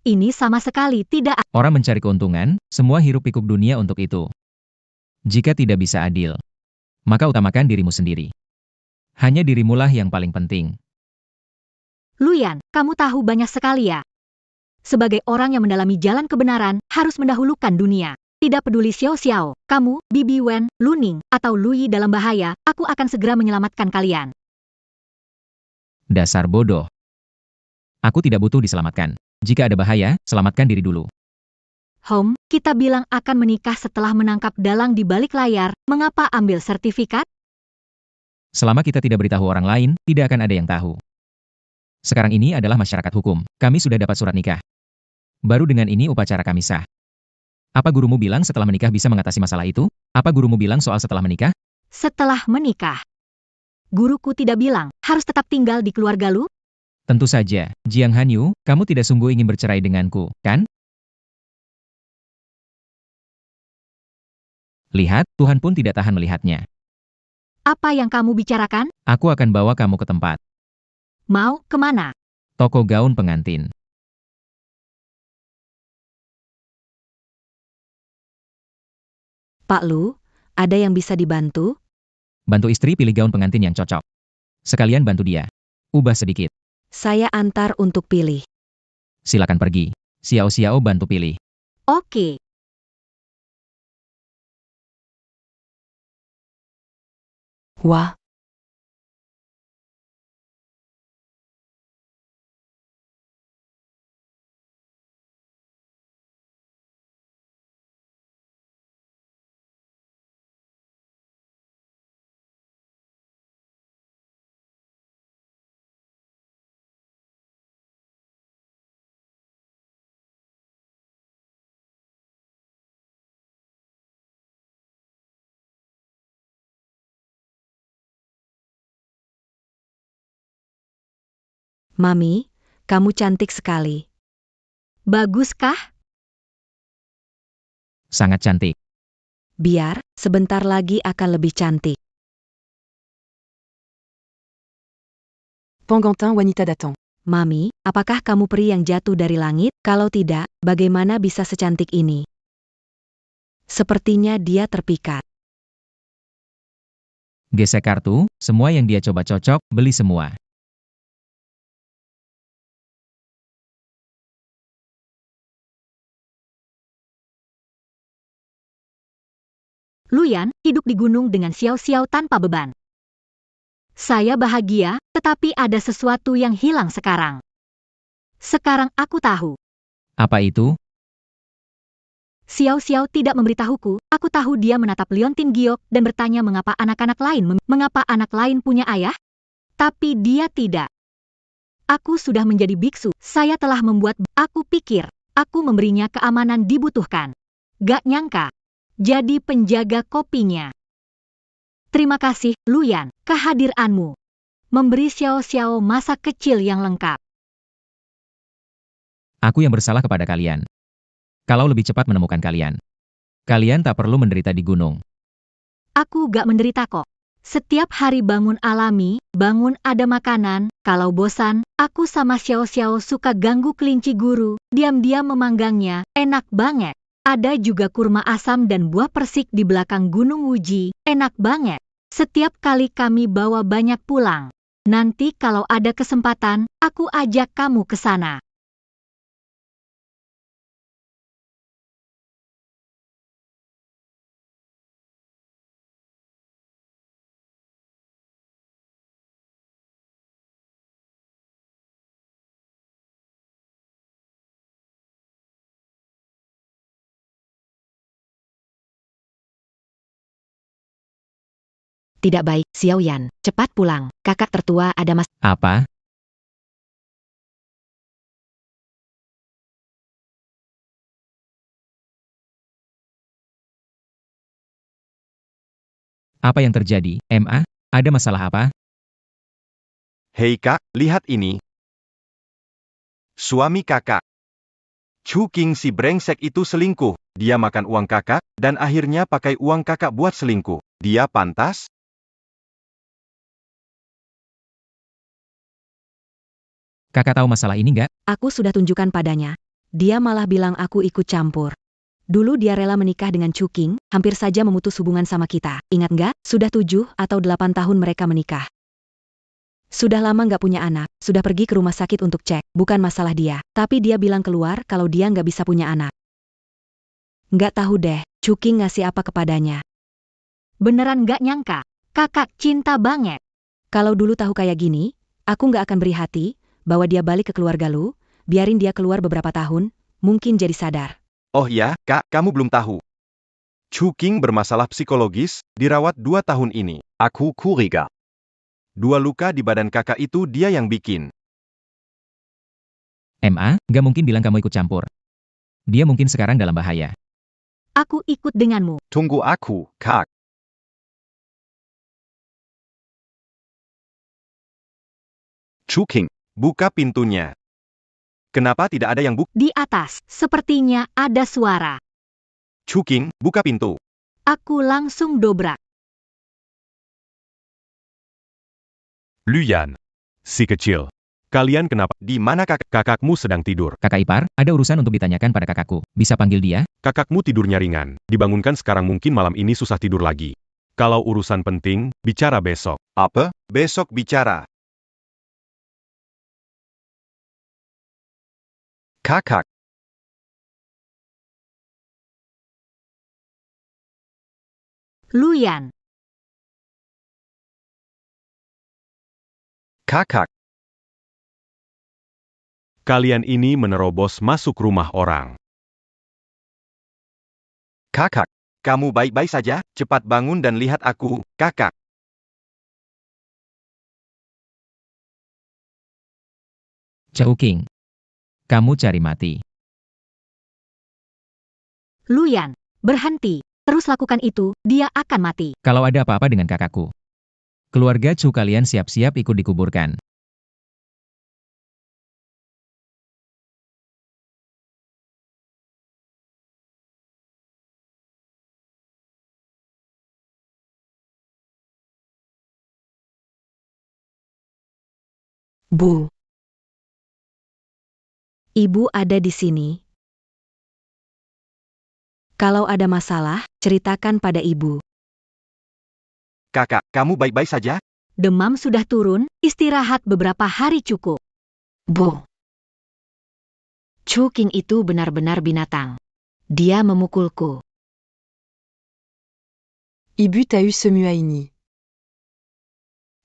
Ini sama sekali tidak. Orang mencari keuntungan, semua hiruk pikuk dunia untuk itu. Jika tidak bisa adil, maka utamakan dirimu sendiri. Hanya dirimulah yang paling penting. Luyan, kamu tahu banyak sekali ya. Sebagai orang yang mendalami jalan kebenaran, harus mendahulukan dunia. Tidak peduli Xiao Xiao, kamu, Bibi Wen, Luning, atau Lui dalam bahaya, aku akan segera menyelamatkan kalian. Dasar bodoh. Aku tidak butuh diselamatkan. Jika ada bahaya, selamatkan diri dulu. Kita bilang akan menikah setelah menangkap dalang di balik layar, mengapa ambil sertifikat? Selama kita tidak beritahu orang lain, tidak akan ada yang tahu. Sekarang ini adalah masyarakat hukum. Kami sudah dapat surat nikah. Baru dengan ini upacara kami sah. Apa gurumu bilang setelah menikah bisa mengatasi masalah itu? Apa gurumu bilang soal setelah menikah? Setelah menikah. Guruku tidak bilang, harus tetap tinggal di keluarga Lu? Tentu saja, Jiang Hanyu, kamu tidak sungguh ingin bercerai denganku, kan? Lihat, Tuhan pun tidak tahan melihatnya. Apa yang kamu bicarakan? Aku akan bawa kamu ke tempat. Mau kemana? Toko gaun pengantin. Pak Lu, ada yang bisa dibantu? Bantu istri pilih gaun pengantin yang cocok. Sekalian bantu dia. Ubah sedikit. Saya antar untuk pilih. Silakan pergi. Xiao Xiao bantu pilih. Oke. Wah, Mami, kamu cantik sekali. Baguskah? Sangat cantik. Biar, sebentar lagi akan lebih cantik. Pangantin wanita datang. Mami, apakah kamu peri yang jatuh dari langit? Kalau tidak, bagaimana bisa secantik ini? Sepertinya dia terpikat. Gesek kartu, semua yang dia coba cocok, beli semua. Luyan hidup di gunung dengan Xiao tanpa beban. Saya bahagia, tetapi ada sesuatu yang hilang sekarang. Sekarang aku tahu. Apa itu? Xiao tidak memberitahuku. Aku tahu dia menatap Liontin Giok dan bertanya mengapa anak-anak lain punya ayah, tapi dia tidak. Aku sudah menjadi biksu. Saya telah membuat. Aku pikir aku memberinya keamanan dibutuhkan. Gak nyangka. Jadi penjaga kopinya. Terima kasih, Luyan, kehadiranmu. Memberi Xiao masa kecil yang lengkap. Aku yang bersalah kepada kalian. Kalau lebih cepat menemukan kalian. Kalian tak perlu menderita di gunung. Aku gak menderita kok. Setiap hari bangun alami, bangun ada makanan. Kalau bosan, aku sama Xiao suka ganggu kelinci guru, diam-diam memanggangnya, enak banget. Ada juga kurma asam dan buah persik di belakang Gunung Wuji, enak banget. Setiap kali kami bawa banyak pulang. Nanti kalau ada kesempatan, aku ajak kamu ke sana. Tidak baik, Xiaoyan, cepat pulang. Kakak tertua ada Apa? Apa yang terjadi, MA? Ada masalah apa? Hei kak, lihat ini. Suami kakak. Chu King si brengsek itu selingkuh. Dia makan uang kakak, dan akhirnya pakai uang kakak buat selingkuh. Dia pantas? Kakak tahu masalah ini nggak? Aku sudah tunjukkan padanya. Dia malah bilang aku ikut campur. Dulu dia rela menikah dengan Chu King, hampir saja memutus hubungan sama kita. Ingat nggak? Sudah 7 atau 8 tahun mereka menikah. Sudah lama nggak punya anak, sudah pergi ke rumah sakit untuk cek. Bukan masalah dia, tapi dia bilang keluar kalau dia nggak bisa punya anak. Nggak tahu deh, Chu King ngasih apa kepadanya. Beneran nggak nyangka, kakak cinta banget. Kalau dulu tahu kayak gini, aku nggak akan beri hati, bahwa dia balik ke keluarga lu, biarin dia keluar beberapa tahun, mungkin jadi sadar. Oh ya, kak, kamu belum tahu. Chu King bermasalah psikologis, dirawat 2 tahun ini. Aku curiga. 2 luka di badan kakak itu dia yang bikin. MA, nggak mungkin bilang kamu ikut campur. Dia mungkin sekarang dalam bahaya. Aku ikut denganmu. Tunggu aku, kak. Chu King. Buka pintunya. Kenapa tidak ada yang buka? Di atas, sepertinya ada suara. Chu King, buka pintu. Aku langsung dobrak. Luyan. Si kecil. Kalian kenapa? Di mana Kakakmu sedang tidur. Kakak ipar, ada urusan untuk ditanyakan pada kakakku. Bisa panggil dia? Kakakmu tidurnya ringan. Dibangunkan sekarang mungkin malam ini susah tidur lagi. Kalau urusan penting, bicara besok. Apa? Besok bicara. Kakak. Luyan. Kakak. Kalian ini menerobos masuk rumah orang. Kakak. Kamu baik-baik saja? Cepat bangun dan lihat aku, kakak. Chu King. Kamu cari mati. Luyan, berhenti. Terus lakukan itu, dia akan mati. Kalau ada apa-apa dengan kakakku. Keluarga Chu kalian siap-siap ikut dikuburkan. Bu. Ibu ada di sini. Kalau ada masalah, ceritakan pada ibu. Kakak, kamu baik-baik saja? Demam sudah turun, istirahat beberapa hari cukup. Bu. Chu King itu benar-benar binatang. Dia memukulku. Ibu t'a eu Semuaini.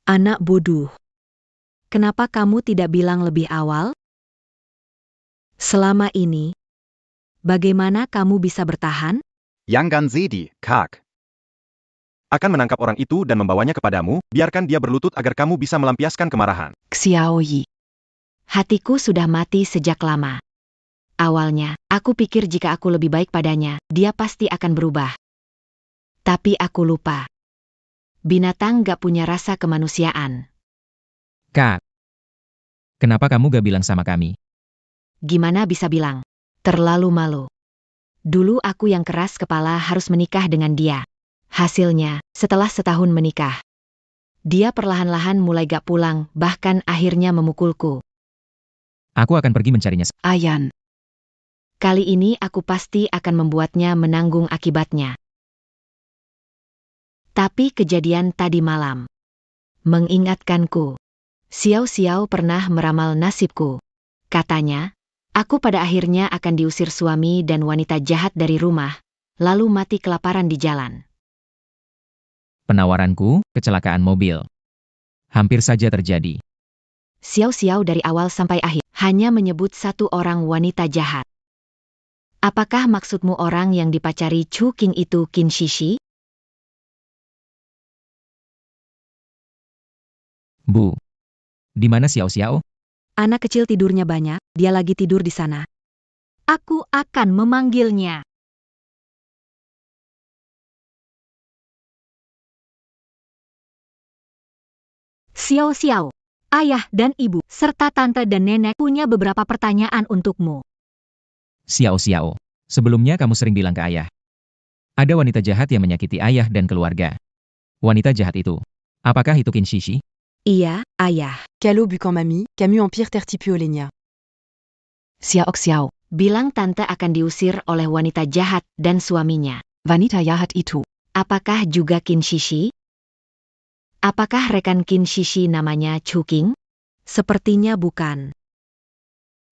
Anak bodoh. Kenapa kamu tidak bilang lebih awal? Selama ini, bagaimana kamu bisa bertahan? Yangan Zedi, Kak. Akan menangkap orang itu dan membawanya kepadamu, biarkan dia berlutut agar kamu bisa melampiaskan kemarahan. Xiaoyi. Hatiku sudah mati sejak lama. Awalnya, aku pikir jika aku lebih baik padanya, dia pasti akan berubah. Tapi aku lupa. Binatang gak punya rasa kemanusiaan. Kak, kenapa kamu gak bilang sama kami? Gimana bisa bilang? Terlalu malu. Dulu aku yang keras kepala harus menikah dengan dia. Hasilnya, setelah setahun menikah, dia perlahan-lahan mulai gak pulang, bahkan akhirnya memukulku. Aku akan pergi mencarinya. Ayan. Kali ini aku pasti akan membuatnya menanggung akibatnya. Tapi kejadian tadi malam mengingatkanku. Xiao Xiao pernah meramal nasibku. Katanya, aku pada akhirnya akan diusir suami dan wanita jahat dari rumah, lalu mati kelaparan di jalan. Penawaranku, kecelakaan mobil. Hampir saja terjadi. Xiao Xiao dari awal sampai akhir hanya menyebut satu orang wanita jahat. Apakah maksudmu orang yang dipacari Chu King itu Qin Shishi? Bu, di mana Xiao Xiao? Anak kecil tidurnya banyak, dia lagi tidur di sana. Aku akan memanggilnya. Xiao Xiao, ayah dan ibu, serta tante dan nenek punya beberapa pertanyaan untukmu. Xiao Xiao, sebelumnya kamu sering bilang ke ayah. Ada wanita jahat yang menyakiti ayah dan keluarga. Wanita jahat itu, apakah itu Qin Shishi? Iya, ayah. Calo Bucan Mami, Camus Empire Tertipuolenia. Xiao Xiao, bilang tante akan diusir oleh wanita jahat dan suaminya. Wanita jahat itu. Apakah juga Qin Shishi? Apakah rekan Qin Shishi namanya Chu King? Sepertinya bukan.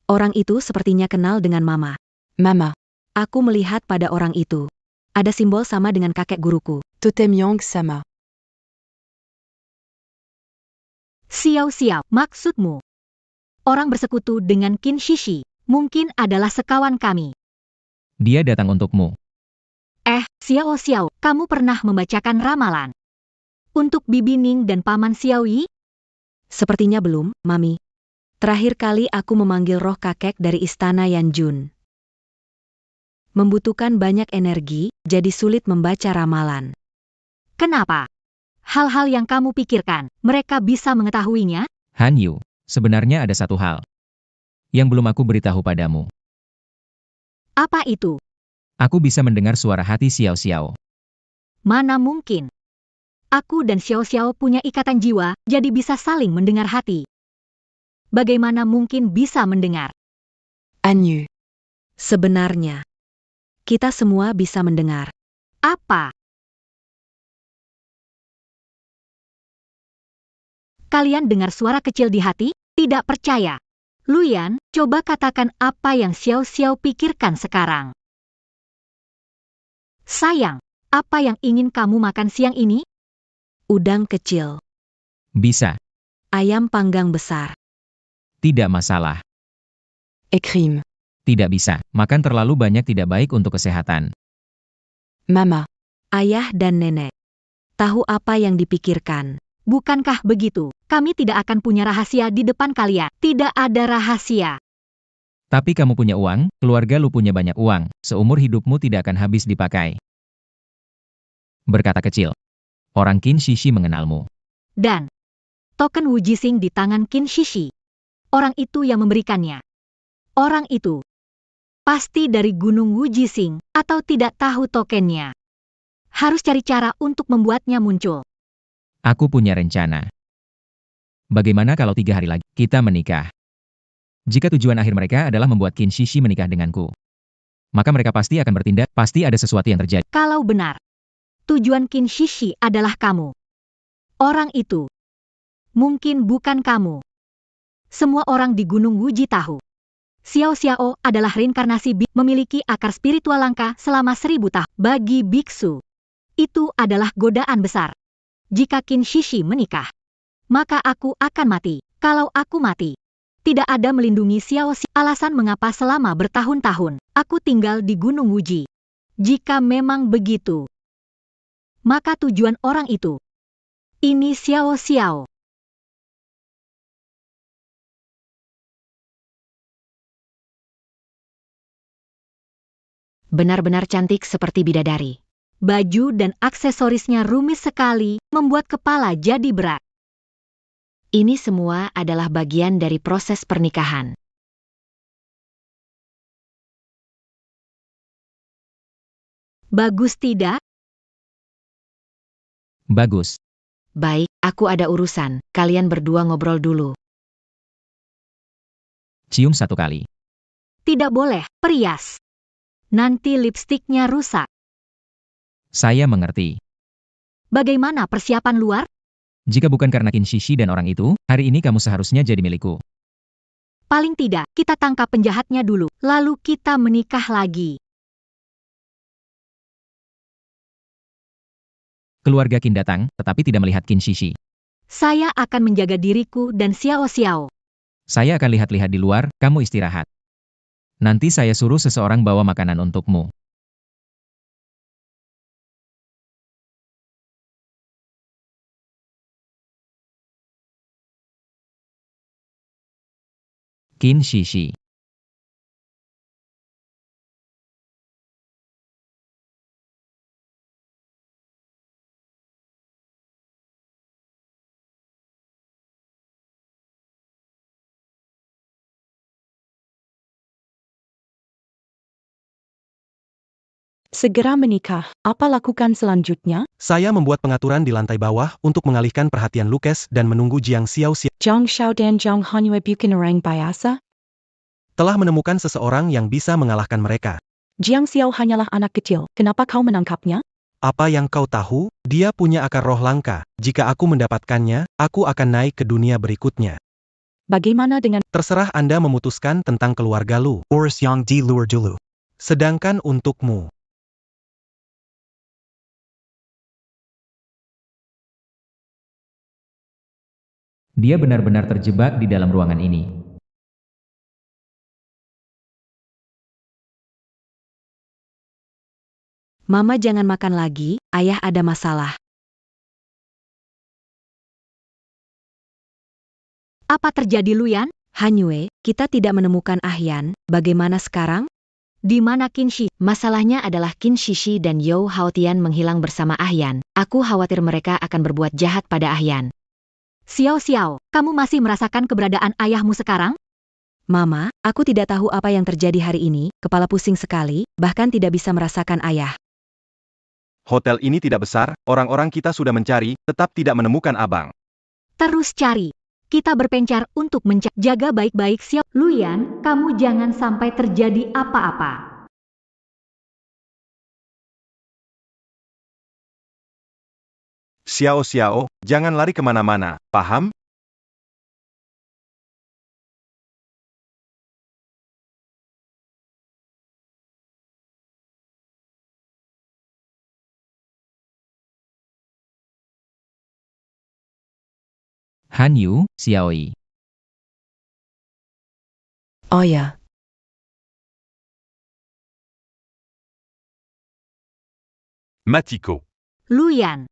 Orang itu sepertinya kenal dengan Mama. Mama. Aku melihat pada orang itu. Ada simbol sama dengan kakek guruku. Totem Yang Sama. Xiao Xiao, maksudmu? Orang bersekutu dengan Qin Shishi, mungkin adalah sekawan kami. Dia datang untukmu. Xiao Xiao, kamu pernah membacakan ramalan untuk Bibi Ning dan Paman Xiaoyi? Sepertinya belum, Mami. Terakhir kali aku memanggil roh kakek dari istana Yanjun. Membutuhkan banyak energi, jadi sulit membaca ramalan. Kenapa? Hal-hal yang kamu pikirkan, mereka bisa mengetahuinya? Han Yu, sebenarnya ada satu hal yang belum aku beritahu padamu. Apa itu? Aku bisa mendengar suara hati Xiao Xiao. Mana mungkin? Aku dan Xiao Xiao punya ikatan jiwa, jadi bisa saling mendengar hati. Bagaimana mungkin bisa mendengar? Agnew. Sebenarnya, kita semua bisa mendengar. Apa? Kalian dengar suara kecil di hati? Tidak percaya. Luyan, coba katakan apa yang Xiao Xiao pikirkan sekarang. Sayang, apa yang ingin kamu makan siang ini? Udang kecil. Bisa. Ayam panggang besar. Tidak masalah. Ekrim. Tidak bisa. Makan terlalu banyak tidak baik untuk kesehatan. Mama. Ayah dan nenek tahu apa yang dipikirkan. Bukankah begitu? Kami tidak akan punya rahasia di depan kalian. Tidak ada rahasia. Tapi kamu punya uang, keluarga lu punya banyak uang, seumur hidupmu tidak akan habis dipakai. Berkata kecil. Orang Qin Shishi mengenalmu. Dan token Wu Jixing di tangan Qin Shishi. Orang itu yang memberikannya. Orang itu pasti dari Gunung Wu Jixing, atau tidak tahu tokennya. Harus cari cara untuk membuatnya muncul. Aku punya rencana. Bagaimana kalau 3 hari lagi kita menikah? Jika tujuan akhir mereka adalah membuat Qin Shishi menikah denganku, maka mereka pasti akan bertindak, pasti ada sesuatu yang terjadi. Kalau benar, tujuan Qin Shishi adalah kamu. Orang itu mungkin bukan kamu. Semua orang di Gunung Wuji tahu. Xiao Xiao adalah reinkarnasi memiliki akar spiritual langka selama 1000 tahun. Bagi biksu, itu adalah godaan besar. Jika Qin Shishi menikah, maka aku akan mati. Kalau aku mati, tidak ada melindungi Xiao Xiao. Alasan mengapa selama bertahun-tahun aku tinggal di Gunung Wuji. Jika memang begitu, maka tujuan orang itu, ini Xiao Xiao. Benar-benar cantik seperti bidadari. Baju dan aksesorisnya rumit sekali, membuat kepala jadi berat. Ini semua adalah bagian dari proses pernikahan. Bagus tidak? Bagus. Baik, aku ada urusan. Kalian berdua ngobrol dulu. Cium 1 kali. Tidak boleh, perias. Nanti lipstiknya rusak. Saya mengerti. Bagaimana persiapan luar? Jika bukan karena Qin Shishi dan orang itu, hari ini kamu seharusnya jadi milikku. Paling tidak, kita tangkap penjahatnya dulu, lalu kita menikah lagi. Keluarga Qin datang, tetapi tidak melihat Qin Shishi. Saya akan menjaga diriku dan Xiao Xiao. Saya akan lihat-lihat di luar, kamu istirahat. Nanti saya suruh seseorang bawa makanan untukmu. Qin Shishi. Segera menikah. Apa lakukan selanjutnya? Saya membuat pengaturan di lantai bawah untuk mengalihkan perhatian Lukes dan menunggu Jiang Xiao Xiao Zhang Xiao dan Zhang Hanyu bukan orang biasa. telah menemukan seseorang yang bisa mengalahkan mereka. Jiang Xiao hanyalah anak kecil. Kenapa kau menangkapnya? Apa yang kau tahu? Dia punya akar roh langka. Jika aku mendapatkannya, aku akan naik ke dunia berikutnya. Bagaimana dengan Terserah Anda memutuskan tentang keluarga Lu. Urus yang di luar dulu. Sedangkan untukmu, Dia benar-benar terjebak di dalam ruangan ini. Mama jangan makan lagi, ayah ada masalah. Apa terjadi, Luyan? Hanyue, kita tidak menemukan Ahyan, bagaimana sekarang? Di mana Qin Shishi? Masalahnya adalah Qin Shishi dan You Haotian menghilang bersama Ahyan. Aku khawatir mereka akan berbuat jahat pada Ahyan. Xiao Xiao, kamu masih merasakan keberadaan ayahmu sekarang? Mama, aku tidak tahu apa yang terjadi hari ini, kepala pusing sekali, bahkan tidak bisa merasakan ayah. Hotel ini tidak besar, orang-orang kita sudah mencari, tetap tidak menemukan abang. Terus cari. Kita berpencar untuk mencari. Jaga baik-baik, Xiao. Luyan, kamu jangan sampai terjadi apa-apa. Xiao Xiao, jangan lari kemana-mana, paham? Hanyu, Xiaoyi. Oh ya, Matiko. Luyan.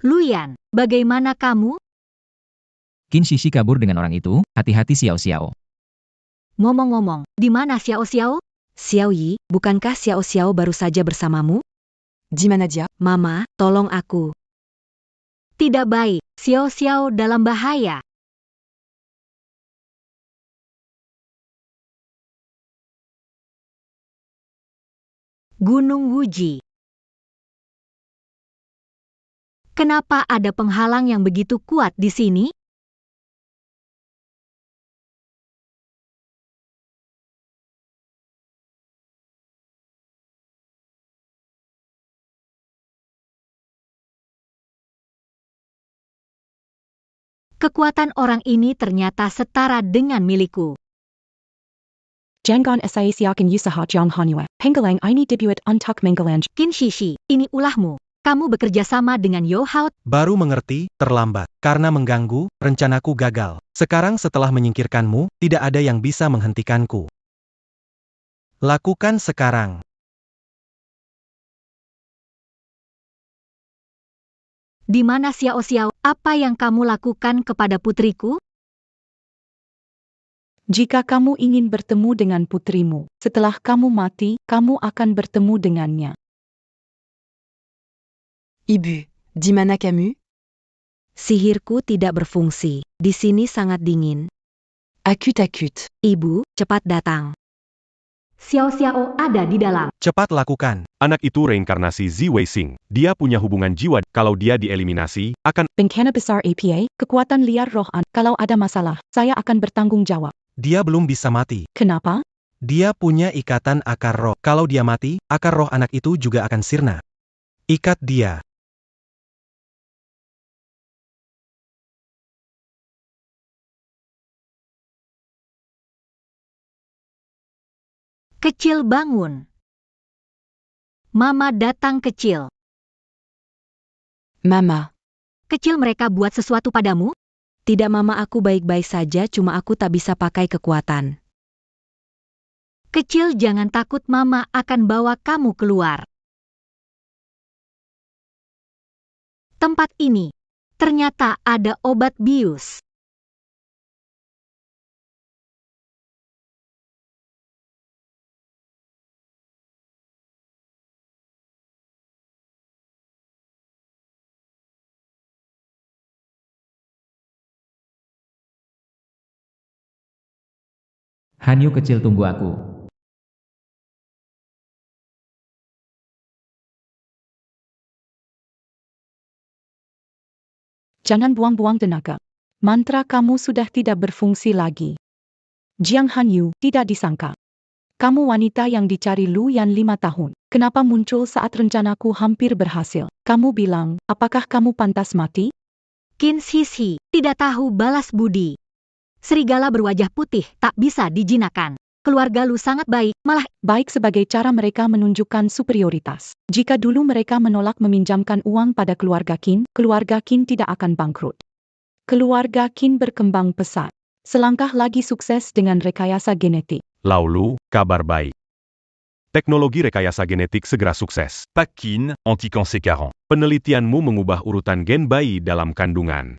Luyan, bagaimana kamu? Qin Shishi kabur dengan orang itu, hati-hati Xiao Xiao. Ngomong-ngomong, di mana Xiao Xiao? Xiao Yi, bukankah Xiao Xiao baru saja bersamamu? di mana dia? Mama, tolong aku. Tidak baik, Xiao Xiao dalam bahaya. Gunung Wuji. Kenapa ada penghalang yang begitu kuat di sini? Kekuatan orang ini ternyata setara dengan milikku. Jangan saya siakan usaha Jiang Hanue. Penggalang ini dibuat untuk menggalang. Qin Shishi, ini ulahmu. Kamu bekerja sama dengan Yo Hao. Baru mengerti, terlambat. Karena mengganggu, rencanaku gagal. Sekarang setelah menyingkirkanmu, tidak ada yang bisa menghentikanku. Lakukan sekarang. Di mana Xiao Xiao? Apa yang kamu lakukan kepada putriku? Jika kamu ingin bertemu dengan putrimu, setelah kamu mati, kamu akan bertemu dengannya. Ibu, di mana kamu? Sihirku tidak berfungsi. Di sini sangat dingin. Aku takut. Ibu, cepat datang. Xiao Xiao ada di dalam. Cepat lakukan. Anak itu reinkarnasi Zi Weixing. Dia punya hubungan jiwa. Kalau dia dieliminasi, akan... Bencana besar APA, kekuatan liar roh an. Kalau ada masalah, saya akan bertanggung jawab. Dia belum bisa mati. Kenapa? Dia punya ikatan akar roh. Kalau dia mati, akar roh anak itu juga akan sirna. Ikat dia. Kecil bangun. Mama datang kecil. Mama. Kecil mereka buat sesuatu padamu? Tidak mama, aku baik-baik saja, cuma aku tak bisa pakai kekuatan. Kecil jangan takut, mama akan bawa kamu keluar. Tempat ini ternyata ada obat bius. Hanyu kecil, tunggu aku. Jangan buang-buang tenaga. Mantra kamu sudah tidak berfungsi lagi. Jiang Hanyu, tidak disangka. Kamu wanita yang dicari Lu Yan 5 tahun. Kenapa muncul saat rencanaku hampir berhasil? Kamu bilang, apakah kamu pantas mati? Qin Shishi tidak tahu balas budi. Serigala berwajah putih tak bisa dijinakan. Keluarga Lu sangat baik, malah baik sebagai cara mereka menunjukkan superioritas. Jika dulu mereka menolak meminjamkan uang pada keluarga Qin tidak akan bangkrut. Keluarga Qin berkembang pesat. Selangkah lagi sukses dengan rekayasa genetik. Laulu, kabar baik. Teknologi rekayasa genetik segera sukses. Pak Qin, anti-cancécarant. Penelitianmu mengubah urutan gen bayi dalam kandungan.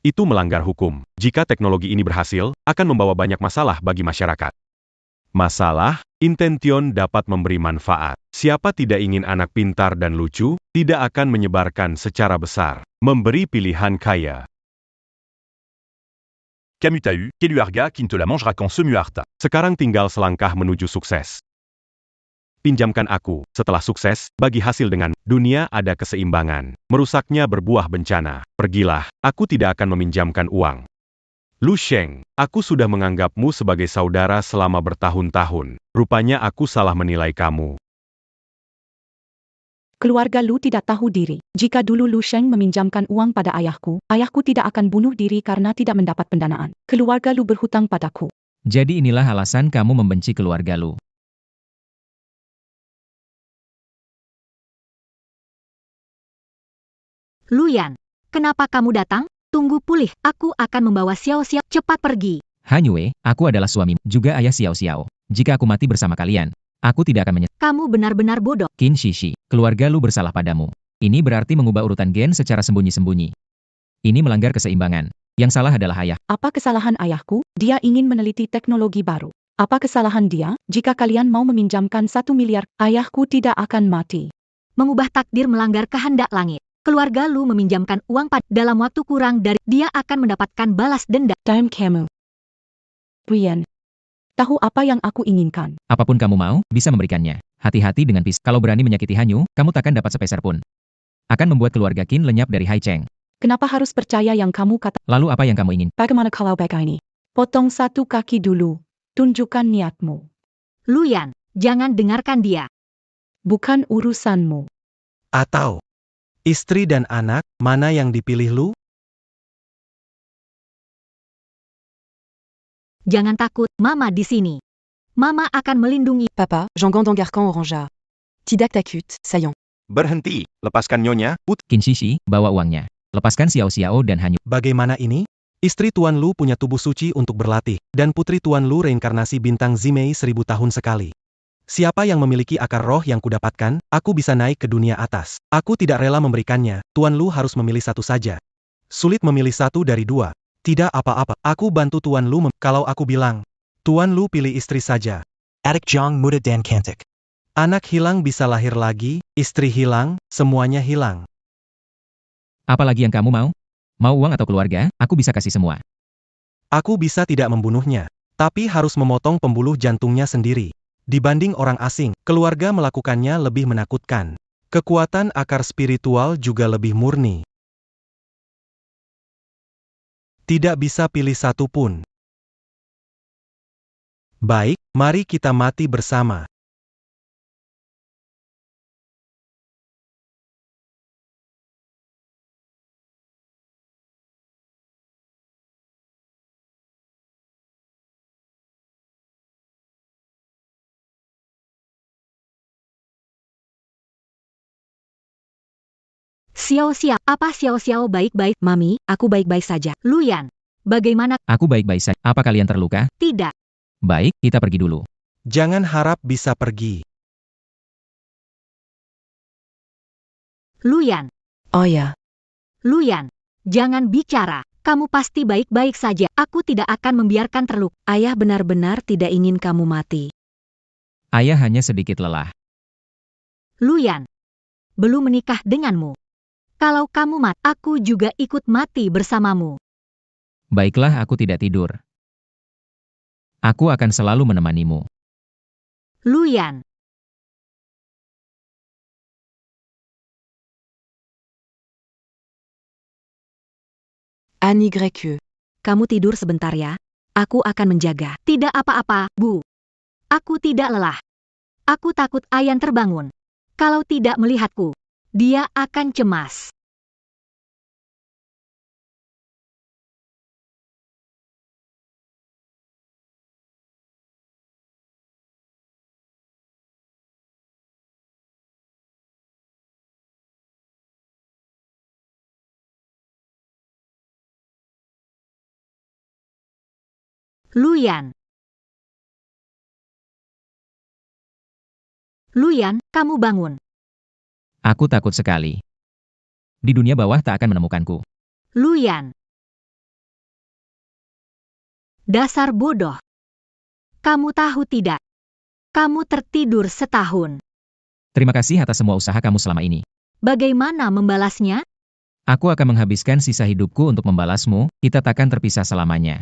Itu melanggar hukum. Jika teknologi ini berhasil, akan membawa banyak masalah bagi masyarakat. Masalah, Intention dapat memberi manfaat. Siapa tidak ingin anak pintar dan lucu, tidak akan menyebarkan secara besar. Memberi pilihan kaya. Kamutahu, Keluarga Qin te la mangera quand se muarta. Sekarang tinggal selangkah menuju sukses. Pinjamkan aku, setelah sukses, bagi hasil dengan dunia ada keseimbangan. Merusaknya berbuah bencana. Pergilah, aku tidak akan meminjamkan uang. Lu Sheng, aku sudah menganggapmu sebagai saudara selama bertahun-tahun. Rupanya aku salah menilai kamu. Keluarga Lu tidak tahu diri. Jika dulu Lu Sheng meminjamkan uang pada ayahku tidak akan bunuh diri karena tidak mendapat pendanaan. Keluarga Lu berhutang padaku. Jadi inilah alasan kamu membenci keluarga Lu. Lu Yan, kenapa kamu datang? Tunggu pulih, aku akan membawa Xiao Xiao cepat pergi. Hanyue, aku adalah suami, juga ayah Xiao Xiao. Jika aku mati bersama kalian, aku tidak akan menyesal. Kamu benar-benar bodoh. Qin Shishi, keluarga Lu bersalah padamu. Ini berarti mengubah urutan gen secara sembunyi-sembunyi. Ini melanggar keseimbangan. Yang salah adalah ayah. Apa kesalahan ayahku? Dia ingin meneliti teknologi baru. Apa kesalahan dia? Jika kalian mau meminjamkan 1 miliar, ayahku tidak akan mati. Mengubah takdir melanggar kehendak langit. keluarga Lu meminjamkan uang dalam waktu kurang dari dia akan mendapatkan balas denda. Diam kamu. Brian. Tahu apa yang aku inginkan. Apapun kamu mau, bisa memberikannya. Hati-hati dengan Kalau berani menyakiti Hanyu, kamu takkan dapat sepeser pun. Akan membuat keluarga Qin lenyap dari Hai Cheng. Kenapa harus percaya yang kamu kata? Lalu apa yang kamu ingin? Bagaimana kalau begini? Potong satu kaki dulu. Tunjukkan niatmu. Luyan, jangan dengarkan dia. Bukan urusanmu. Atau, istri dan anak, mana yang dipilih Lu? Jangan takut, Mama di sini. Mama akan melindungi. Papa, Jean-Gand en Garcan Orangea. Tidak takut, sayang. Berhenti, lepaskan Nyonya, Qin Shishi, bawa uangnya. Lepaskan Xiao Xiao dan Hanyu. Bagaimana ini? Istri Tuan Lu punya tubuh suci untuk berlatih, dan putri Tuan Lu reinkarnasi bintang Zimei 1000 tahun sekali. Siapa yang memiliki akar roh yang kudapatkan, aku bisa naik ke dunia atas. Aku tidak rela memberikannya, Tuan Lu harus memilih satu saja. Sulit memilih satu dari dua. Tidak apa-apa, aku bantu Tuan Lu kalau aku bilang. Tuan Lu pilih istri saja. Adik Jong Muda Dan Kantik. Anak hilang bisa lahir lagi, istri hilang, semuanya hilang. Apalagi yang kamu mau? Mau uang atau keluarga, aku bisa kasih semua. Aku bisa tidak membunuhnya, tapi harus memotong pembuluh jantungnya sendiri. Dibanding orang asing, keluarga melakukannya lebih menakutkan. Kekuatan akar spiritual juga lebih murni. Tidak bisa pilih satu pun. Baik, mari kita mati bersama. Xiao Xiao, apa Xiao Xiao baik-baik? Mami, aku baik-baik saja. Luyan, bagaimana? Aku baik-baik saja. Apa kalian terluka? Tidak. Baik, kita pergi dulu. Jangan harap bisa pergi. Luyan. Oh ya. Luyan, jangan bicara. Kamu pasti baik-baik saja. Aku tidak akan membiarkan terluka. Ayah benar-benar tidak ingin kamu mati. Ayah hanya sedikit lelah. Luyan, belum menikah denganmu. Kalau kamu mati, aku juga ikut mati bersamamu. Baiklah, aku tidak tidur. Aku akan selalu menemanimu. Luyan. Annie Grecque. Kamu tidur sebentar ya. Aku akan menjaga. Tidak apa-apa, Bu. Aku tidak lelah. Aku takut Ayan terbangun. Kalau tidak melihatku, dia akan cemas. Luyan. Luyan, kamu bangun. Aku takut sekali. Di dunia bawah tak akan menemukanku. Luyan. Dasar bodoh. Kamu tahu tidak? Kamu tertidur setahun. Terima kasih atas semua usaha kamu selama ini. Bagaimana membalasnya? Aku akan menghabiskan sisa hidupku untuk membalasmu, kita takkan terpisah selamanya.